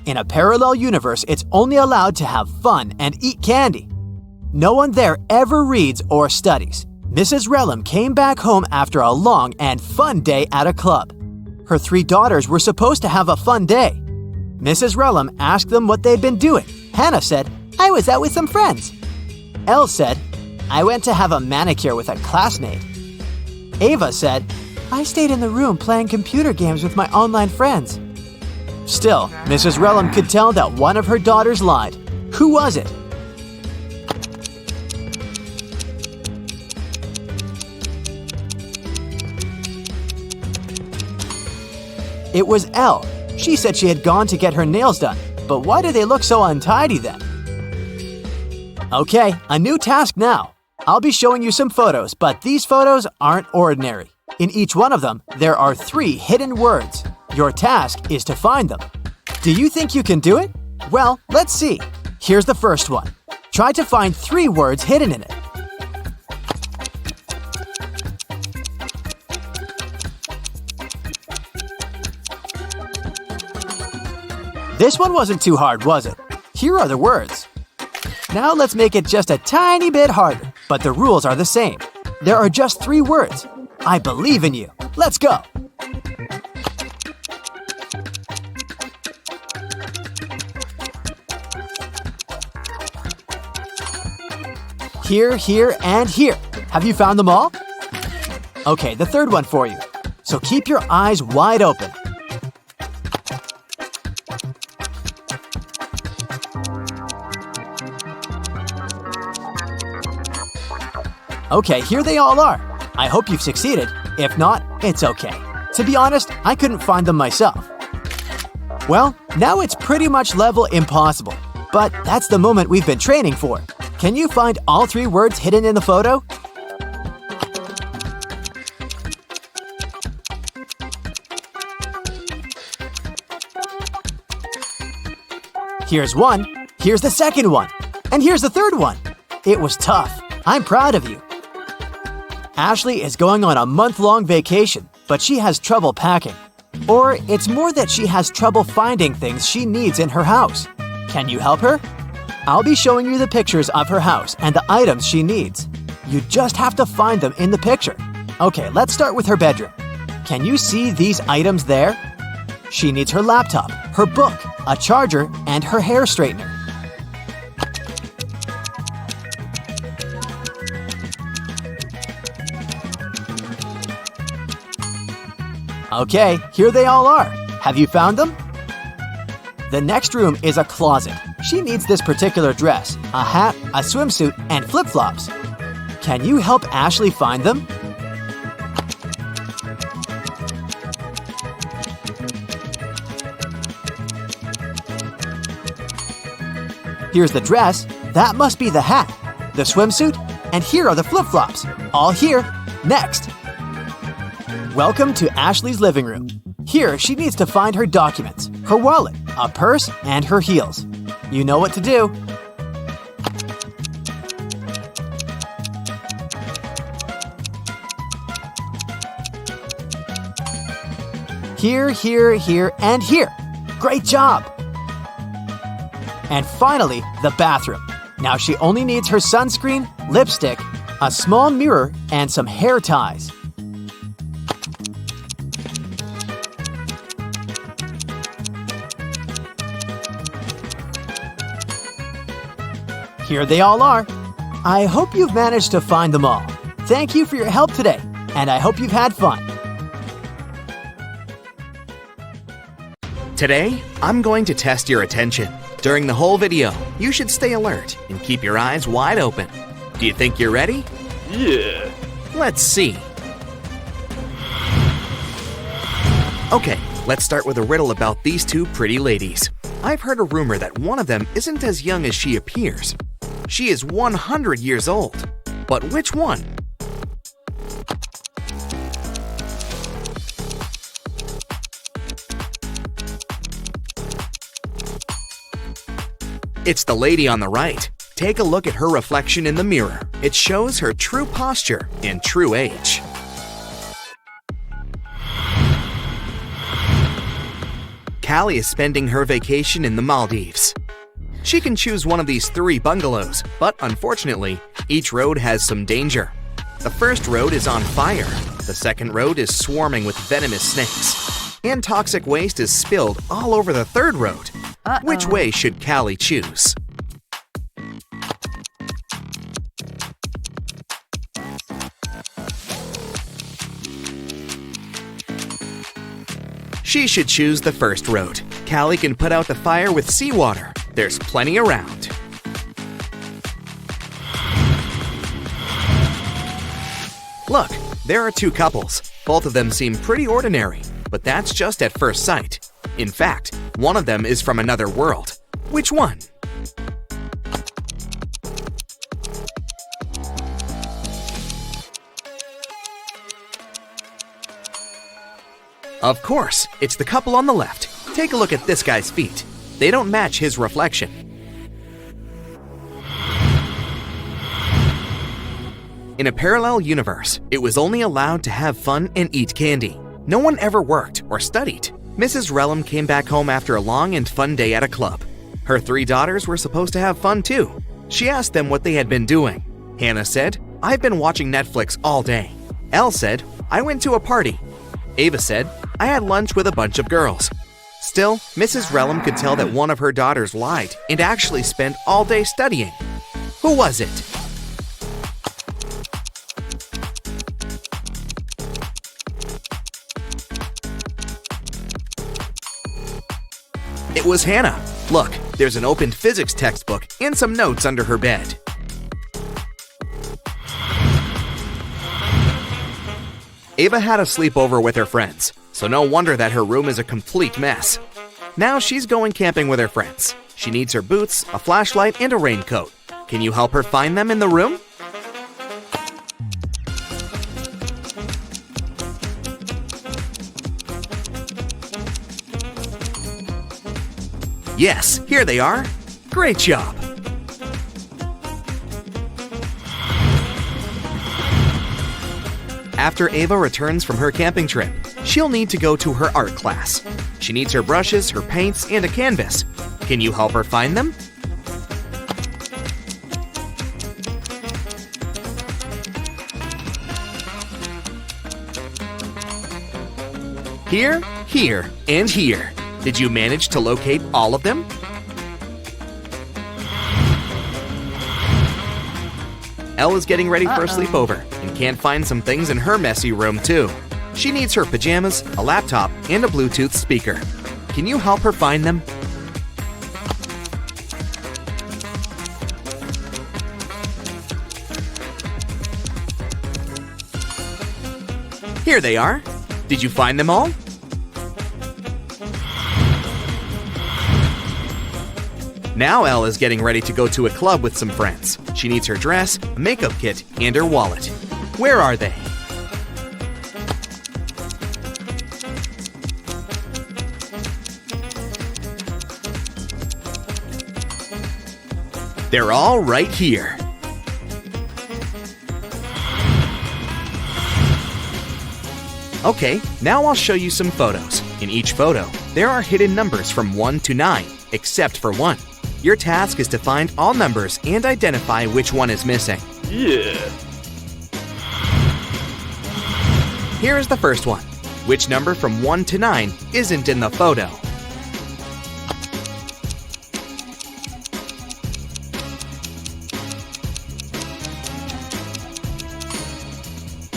Speaker 3: In a parallel universe, it's only allowed to have fun and eat candy. No one there ever reads or studies. Mrs. Relham came back home after a long and fun day at a club. Her 3 daughters were supposed to have a fun day. Mrs. Relham asked them what they'd been doing. Hannah said, "I was out with some friends." Elle said, "I went to have a manicure with a classmate." Ava said, "I stayed in the room playing computer games with my online friends." Still, Mrs. Relham could tell that one of her daughters lied. Who was it? It was Elle. She said she had gone to get her nails done. But why do they look so untidy then? Okay, a new task now. I'll be showing you some photos, but these photos aren't ordinary. In each one of them, there are 3 hidden words. Your task is to find them. Do you think you can do it? Well, let's see. Here's the first one. Try to find 3 words hidden in it. This one wasn't too hard, was it? Here are the words. Now let's make it just a tiny bit harder, but the rules are the same. There are just 3 words. I believe in you. Let's go. Here, here, and here. Have you found them all? Okay, the third one for you. So keep your eyes wide open. Okay, here they all are. I hope you've succeeded. If not, it's okay. To be honest, I couldn't find them myself. Well, now it's pretty much level impossible. But that's the moment we've been training for. Can you find all 3 words hidden in the photo? Here's one, here's the second one, and here's the third one. It was tough. I'm proud of you. Ashley is going on a month-long vacation, but she has trouble packing. Or it's more that she has trouble finding things she needs in her house. Can you help her? I'll be showing you the pictures of her house and the items she needs. You just have to find them in the picture. Okay, let's start with her bedroom. Can you see these items there? She needs her laptop, her book, a charger, and her hair straightener. Okay, here they all are. Have you found them? The next room is a closet. She needs this particular dress, a hat, a swimsuit, and flip-flops. Can you help Ashley find them? Here's the dress. That must be the hat. The swimsuit. And here are the flip-flops. All here. Next. Welcome to Ashley's living room. Here, she needs to find her documents, her wallet, a purse, and her heels. You know what to do. Here, here, here, and here. Great job! And finally, the bathroom. Now she only needs her sunscreen, lipstick, a small mirror, and some hair ties. Here they all are. I hope you've managed to find them all. Thank you for your help today, and I hope you've had fun.
Speaker 5: Today, I'm going to test your attention. During the whole video, you should stay alert and keep your eyes wide open. Do you think you're ready?
Speaker 6: Yeah.
Speaker 5: Let's see. Okay, let's start with a riddle about these 2 pretty ladies. I've heard a rumor that one of them isn't as young as she appears. She is 100 years old. But which one? It's the lady on the right. Take a look at her reflection in the mirror. It shows her true posture and true age. Callie is spending her vacation in the Maldives. She can choose one of these 3 bungalows, but unfortunately, each road has some danger. The first road is on fire. The second road is swarming with venomous snakes. And toxic waste is spilled all over the third road. Which way should Callie choose? She should choose the first road. Callie can put out the fire with seawater. There's plenty around. Look, there are 2 couples. Both of them seem pretty ordinary, but that's just at first sight. In fact, one of them is from another world. Which one? Of course, it's the couple on the left. Take a look at this guy's feet. They don't match his reflection. In a parallel universe, it was only allowed to have fun and eat candy. No one ever worked or studied. Mrs. Relum came back home after a long and fun day at a club. Her 3 daughters were supposed to have fun too. She asked them what they had been doing. Hannah said, "I've been watching Netflix all day." Elle said, "I went to a party." Ava said, "I had lunch with a bunch of girls." Still, Mrs. Relum could tell that one of her daughters lied and actually spent all day studying. Who was it? It was Hannah. Look, there's an opened physics textbook and some notes under her bed. Ava had a sleepover with her friends, so no wonder that her room is a complete mess. Now she's going camping with her friends. She needs her boots, a flashlight, and a raincoat. Can you help her find them in the room? Yes, here they are. Great job! After Ava returns from her camping trip, she'll need to go to her art class. She needs her brushes, her paints, and a canvas. Can you help her find them? Here, here, and here. Did you manage to locate all of them? Elle is getting ready for a sleepover and can't find some things in her messy room too. She needs her pajamas, a laptop, and a Bluetooth speaker. Can you help her find them? Here they are. Did you find them all? Now Elle is getting ready to go to a club with some friends. She needs her dress, a makeup kit, and her wallet. Where are they? They're all right here. Okay, now I'll show you some photos. In each photo, there are hidden numbers from 1 to 9, except for 1. Your task is to find all numbers and identify which one is missing.
Speaker 6: Yeah.
Speaker 5: Here is the first one. Which number from 1 to 9 isn't in the photo?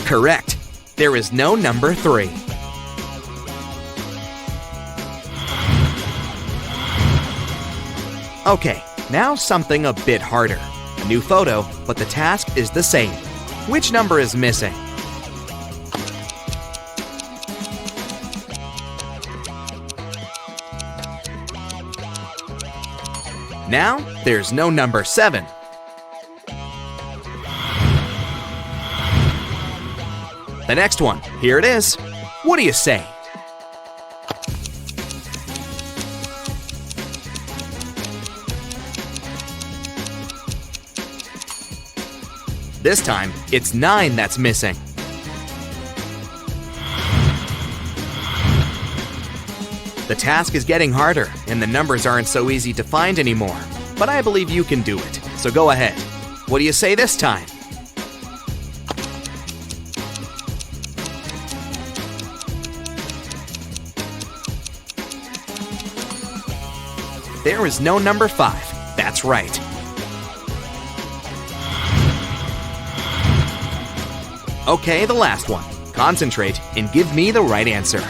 Speaker 5: Correct. There is no number 3. Okay, now something a bit harder. A new photo, but the task is the same. Which number is missing? Now, there's no number 7. The next one, here it is. What do you say? This time, it's 9 that's missing. The task is getting harder, and the numbers aren't so easy to find anymore. But I believe you can do it, so go ahead. What do you say this time? There is no number 5. That's right. Okay, the last one. Concentrate and give me the right answer.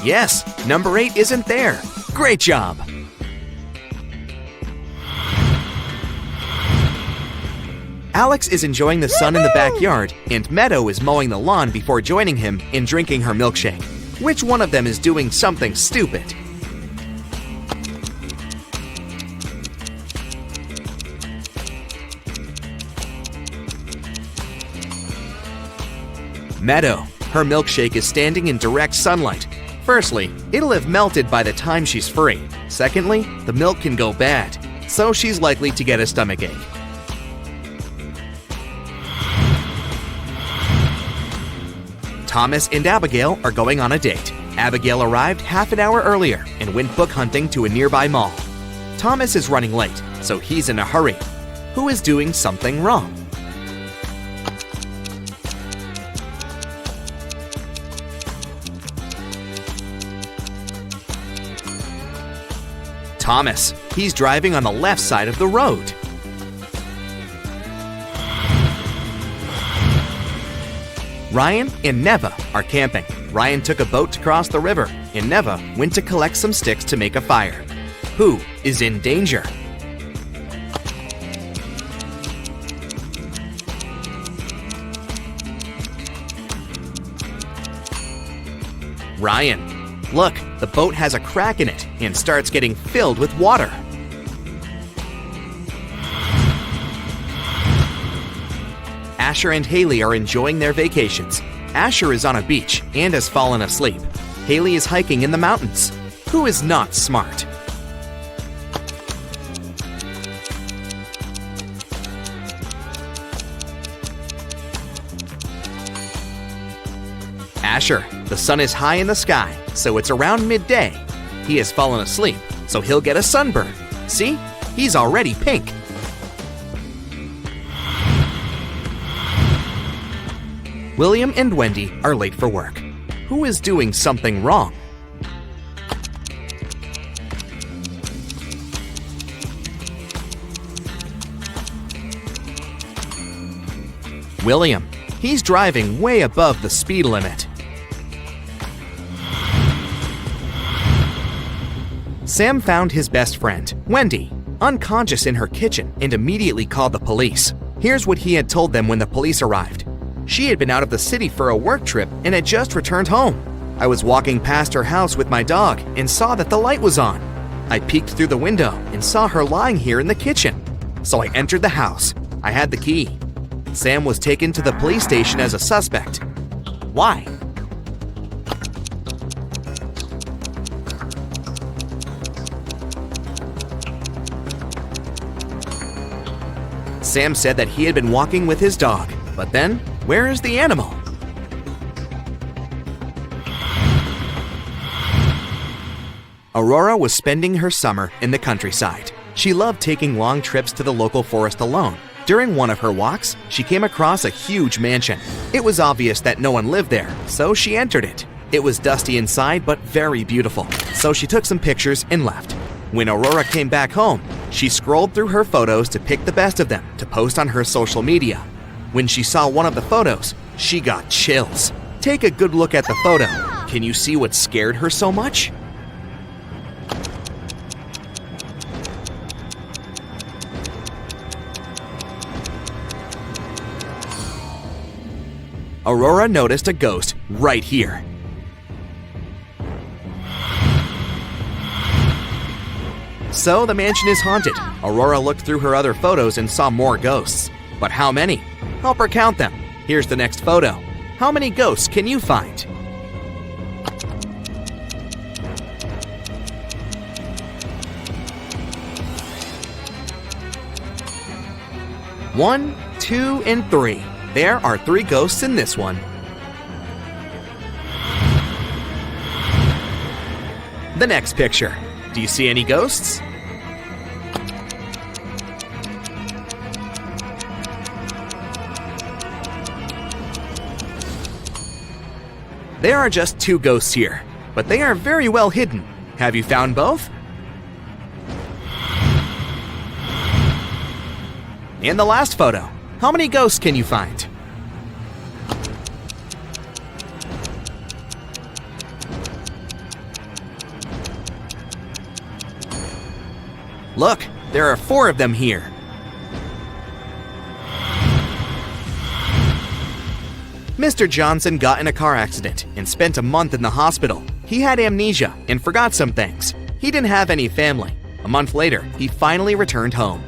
Speaker 5: Yes, number 8 isn't there. Great job! Alex is enjoying the sun in the backyard, and Meadow is mowing the lawn before joining him and drinking her milkshake. Which one of them is doing something stupid? Meadow. Her milkshake is standing in direct sunlight. Firstly, it'll have melted by the time she's free. Secondly, the milk can go bad. so she's likely to get a stomachache. Thomas and Abigail are going on a date. Abigail arrived half an hour earlier and went book hunting to a nearby mall. Thomas is running late, so he's in a hurry. Who is doing something wrong? Thomas. He's driving on the left side of the road. Ryan and Neva are camping. Ryan took a boat to cross the river, and Neva went to collect some sticks to make a fire. Who is in danger? Ryan. Look, the boat has a crack in it and starts getting filled with water. Asher and Haley are enjoying their vacations. Asher is on a beach and has fallen asleep. Haley is hiking in the mountains. Who is not smart? Asher. The sun is high in the sky, so it's around midday. He has fallen asleep, so he'll get a sunburn. See? He's already pink. William and Wendy are late for work. Who is doing something wrong? William. He's driving way above the speed limit. Sam found his best friend, Wendy, unconscious in her kitchen and immediately called the police. Here's what he had told them when the police arrived. She had been out of the city for a work trip and had just returned home. I was walking past her house with my dog and saw that the light was on. I peeked through the window and saw her lying here in the kitchen. So I entered the house. I had the key. Sam was taken to the police station as a suspect. Why? Sam said that he had been walking with his dog, but then, where is the animal? Aurora was spending her summer in the countryside. She loved taking long trips to the local forest alone. During one of her walks, she came across a huge mansion. It was obvious that no one lived there, so she entered it. It was dusty inside, but very beautiful, so she took some pictures and left. When Aurora came back home, she scrolled through her photos to pick the best of them to post on her social media. When she saw one of the photos, she got chills. Take a good look at the photo. Can you see what scared her so much? Aurora noticed a ghost right here. So the mansion is haunted. Aurora looked through her other photos and saw more ghosts. But how many? Help her count them. Here's the next photo. How many ghosts can you find? One, 2, and 3. There are 3 ghosts in this one. The next picture. Do you see any ghosts? There are just 2 ghosts here, but they are very well hidden. Have you found both? In the last photo, how many ghosts can you find? Look, there are 4 of them here. Mr. Johnson got in a car accident and spent a month in the hospital. He had amnesia and forgot some things. He didn't have any family. A month later, he finally returned home.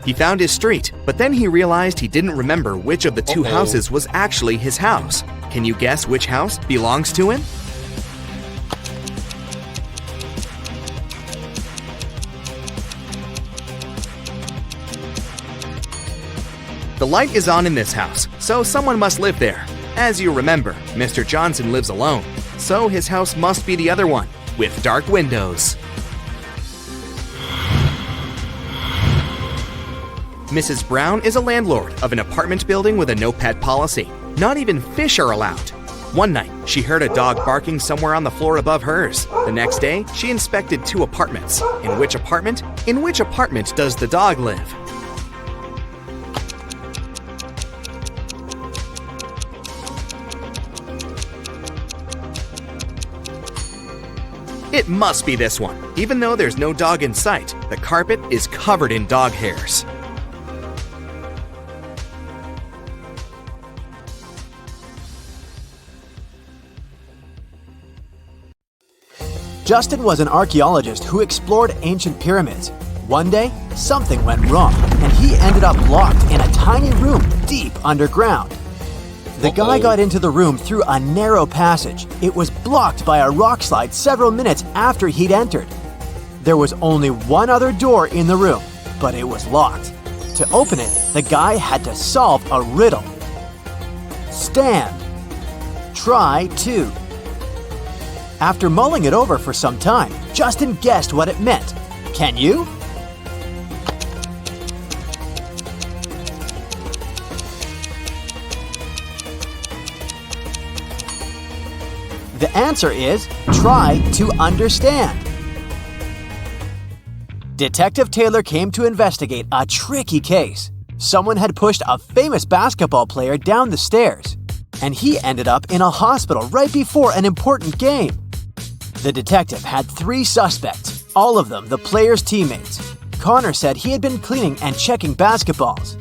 Speaker 5: He found his street, but then he realized he didn't remember which of the 2 houses was actually his house. Can you guess which house belongs to him? The light is on in this house, so someone must live there. As you remember, Mr. Johnson lives alone, so his house must be the other one, with dark windows. Mrs. Brown is a landlord of an apartment building with a no-pet policy. Not even fish are allowed. One night, she heard a dog barking somewhere on the floor above hers. The next day, she inspected 2 apartments. In which apartment does the dog live? It must be this one. Even though there's no dog in sight, the carpet is covered in dog hairs.
Speaker 3: Justin was an archaeologist who explored ancient pyramids. One day, something went wrong, and he ended up locked in a tiny room deep underground. The guy got into the room through a narrow passage. It was blocked by a rock slide several minutes after he'd entered. There was only one other door in the room, but it was locked. To open it, the guy had to solve a riddle. Stand. Try to. After mulling it over for some time, Justin guessed what it meant. Can you? The answer is try to understand. Detective Taylor came to investigate a tricky case. Someone had pushed a famous basketball player down the stairs, and he ended up in a hospital right before an important game. The detective had 3 suspects, all of them the player's teammates. Connor said he had been cleaning and checking basketballs.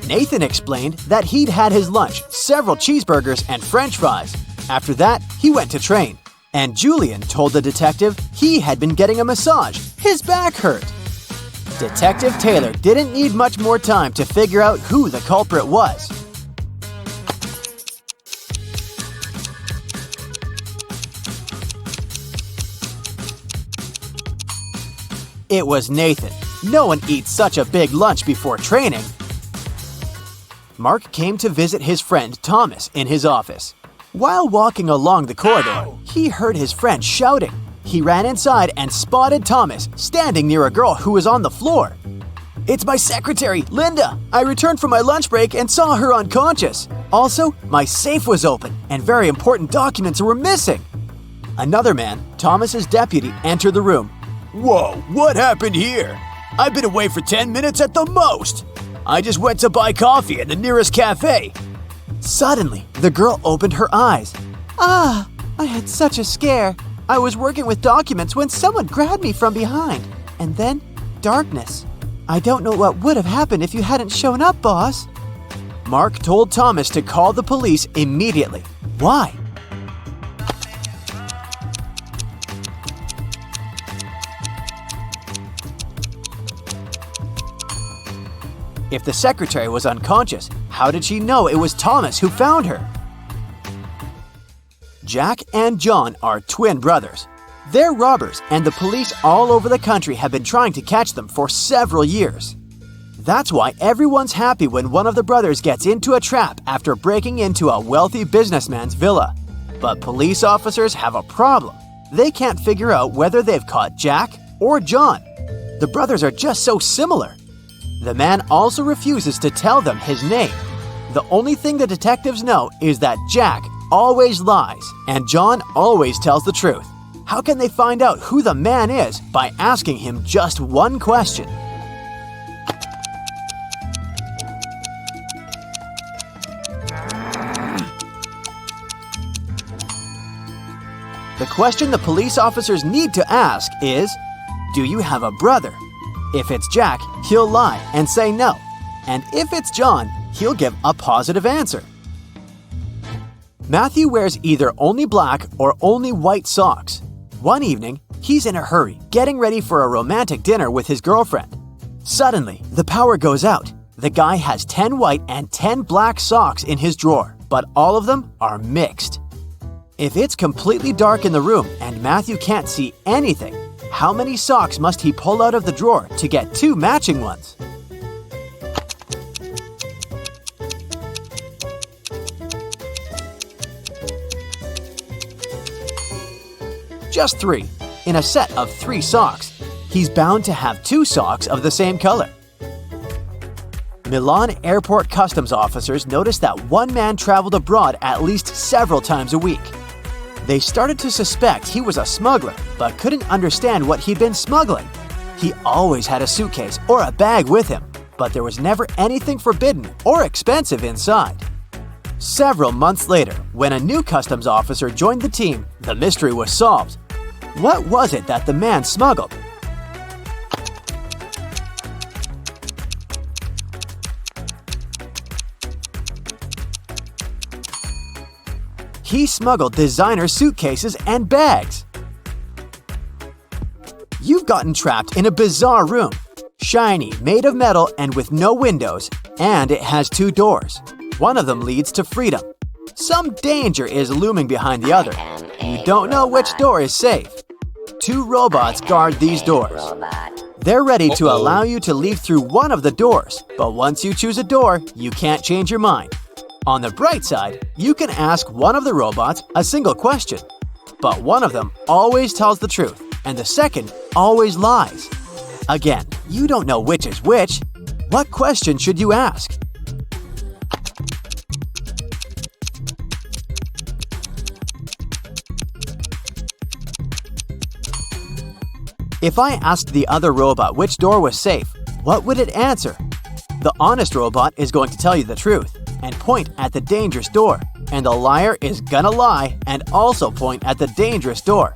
Speaker 3: Nathan explained that he'd had his lunch, several cheeseburgers and french fries. After that, he went to train. And Julian told the detective he had been getting a massage. His back hurt. Detective Taylor didn't need much more time to figure out who the culprit was. It was Nathan. No one eats such a big lunch before training. Mark came to visit his friend Thomas in his office. While walking along the corridor, he heard his friend shouting. He ran inside and spotted Thomas standing near a girl who was on the floor. "It's my secretary, Linda. I returned from my lunch break and saw her unconscious. Also, my safe was open and very important documents were missing." Another man, Thomas's deputy, entered the room. "Whoa, what happened here? I've been away for 10 minutes at the most. I just went to buy coffee at the nearest cafe." Suddenly, the girl opened her eyes. "Ah, I had such a scare. I was working with documents when someone grabbed me from behind. And then, darkness. I don't know what would have happened if you hadn't shown up, boss." Mark told Thomas to call the police immediately. Why? If the secretary was unconscious, how did she know it was Thomas who found her? Jack and John are twin brothers. They're robbers, and the police all over the country have been trying to catch them for several years. That's why everyone's happy when one of the brothers gets into a trap after breaking into a wealthy businessman's villa. But police officers have a problem. They can't figure out whether they've caught Jack or John. The brothers are just so similar. The man also refuses to tell them his name. The only thing the detectives know is that Jack always lies and John always tells the truth. How can they find out who the man is by asking him just one question? The question the police officers need to ask is, do you have a brother? If it's Jack, he'll lie and say no. And if it's John, he'll give a positive answer. Matthew wears either only black or only white socks. One evening, he's in a hurry, getting ready for a romantic dinner with his girlfriend. Suddenly, the power goes out. The guy has 10 white and 10 black socks in his drawer, but all of them are mixed. If it's completely dark in the room and Matthew can't see anything, how many socks must he pull out of the drawer to get 2 matching ones? Just 3. In a set of 3 socks, he's bound to have 2 socks of the same color. Milan airport customs officers noticed that one man traveled abroad at least several times a week. They started to suspect he was a smuggler, but couldn't understand what he'd been smuggling. He always had a suitcase or a bag with him, but there was never anything forbidden or expensive inside. Several months later, when a new customs officer joined the team, the mystery was solved. What was it that the man smuggled? He smuggled designer suitcases and bags. You've gotten trapped in a bizarre room. Shiny, made of metal and with no windows, and it has 2 doors. One of them leads to freedom. Some danger is looming behind the other. You don't know which door is safe. 2 robots guard these doors. They're ready to allow you to leave through one of the doors, but once you choose a door, you can't change your mind. On the bright side, you can ask one of the robots a single question, but one of them always tells the truth, and the second always lies. Again, you don't know which is which. What question should you ask? If I asked the other robot which door was safe, what would it answer? The honest robot is going to tell you the truth and point at the dangerous door, and the liar is gonna lie and also point at the dangerous door.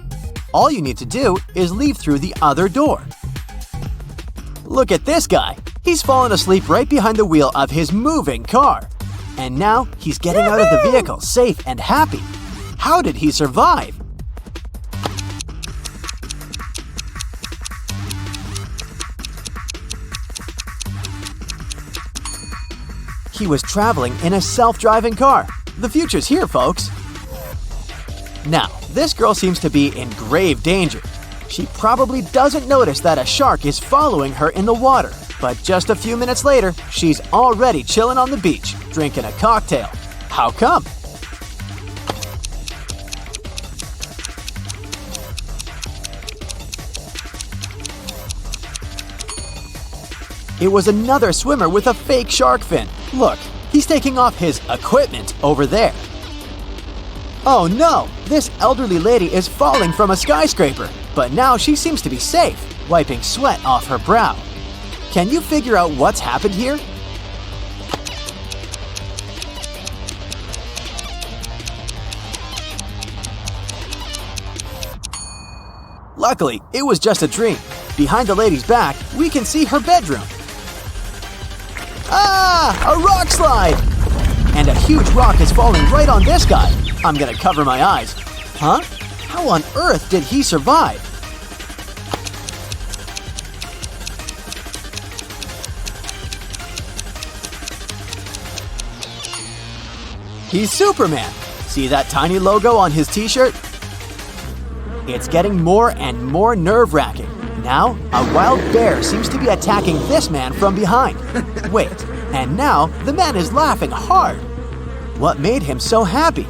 Speaker 3: All you need to do is leave through the other door. Look at this guy. He's fallen asleep right behind the wheel of his moving car. And now he's getting out of the vehicle safe and happy. How did he survive? He was traveling in a self-driving car. The future's here, folks. Now, this girl seems to be in grave danger. She probably doesn't notice that a shark is following her in the water. But just a few minutes later, she's already chilling on the beach, drinking a cocktail. How come? It was another swimmer with a fake shark fin. Look, he's taking off his equipment over there. Oh no, this elderly lady is falling from a skyscraper, but now she seems to be safe, wiping sweat off her brow. Can you figure out what's happened here? Luckily, it was just a dream. Behind the lady's back, we can see her bedroom. Ah! A rock slide! And a huge rock is falling right on this guy. I'm gonna cover my eyes. Huh? How on earth did he survive? He's Superman. See that tiny logo on his t-shirt? It's getting more and more nerve-wracking. Now, a wild bear seems to be attacking this man from behind. Wait, and now the man is laughing hard. What made him so happy?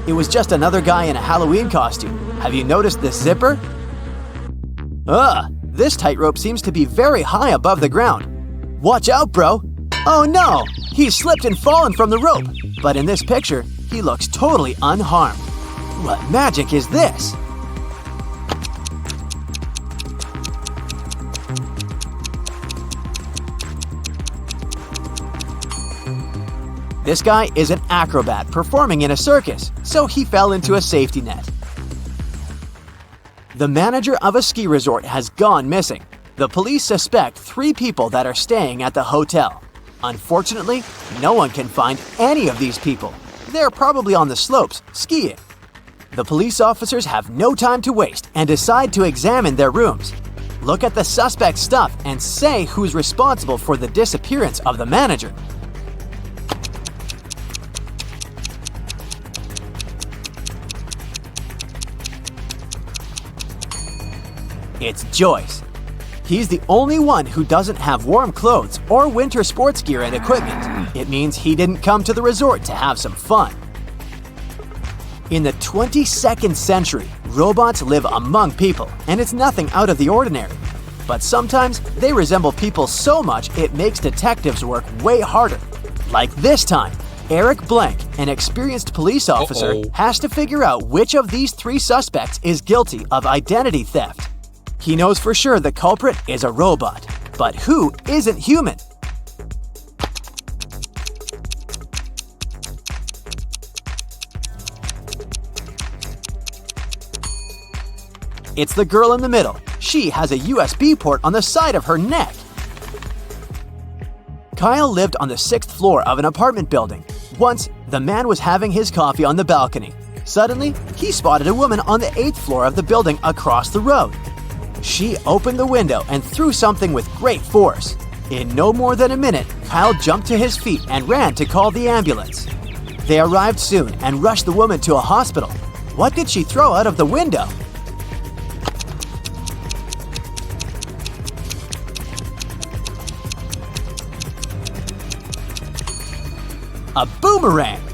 Speaker 3: It was just another guy in a Halloween costume. Have you noticed this zipper? This tightrope seems to be very high above the ground. Watch out, bro! Oh no! He's slipped and fallen from the rope. But in this picture, he looks totally unharmed. What magic is this? This guy is an acrobat performing in a circus, so he fell into a safety net. The manager of a ski resort has gone missing. The police suspect 3 people that are staying at the hotel. Unfortunately, no one can find any of these people. They're probably on the slopes, skiing. The police officers have no time to waste and decide to examine their rooms. Look at the suspect's stuff and say who's responsible for the disappearance of the manager. It's Joyce. He's the only one who doesn't have warm clothes or winter sports gear and equipment. It means he didn't come to the resort to have some fun. In the 22nd century, robots live among people, and it's nothing out of the ordinary. But sometimes they resemble people so much it makes detectives work way harder. Like this time, Eric Blank, an experienced police officer, has to figure out which of these 3 suspects is guilty of identity theft. He knows for sure the culprit is a robot, but who isn't human? It's the girl in the middle. She has a USB port on the side of her neck. Kyle lived on the 6th floor of an apartment building. Once, the man was having his coffee on the balcony. Suddenly, he spotted a woman on the 8th floor of the building across the road. She opened the window and threw something with great force. In no more than a minute, Kyle jumped to his feet and ran to call the ambulance. They arrived soon and rushed the woman to a hospital. What did she throw out of the window? A boomerang!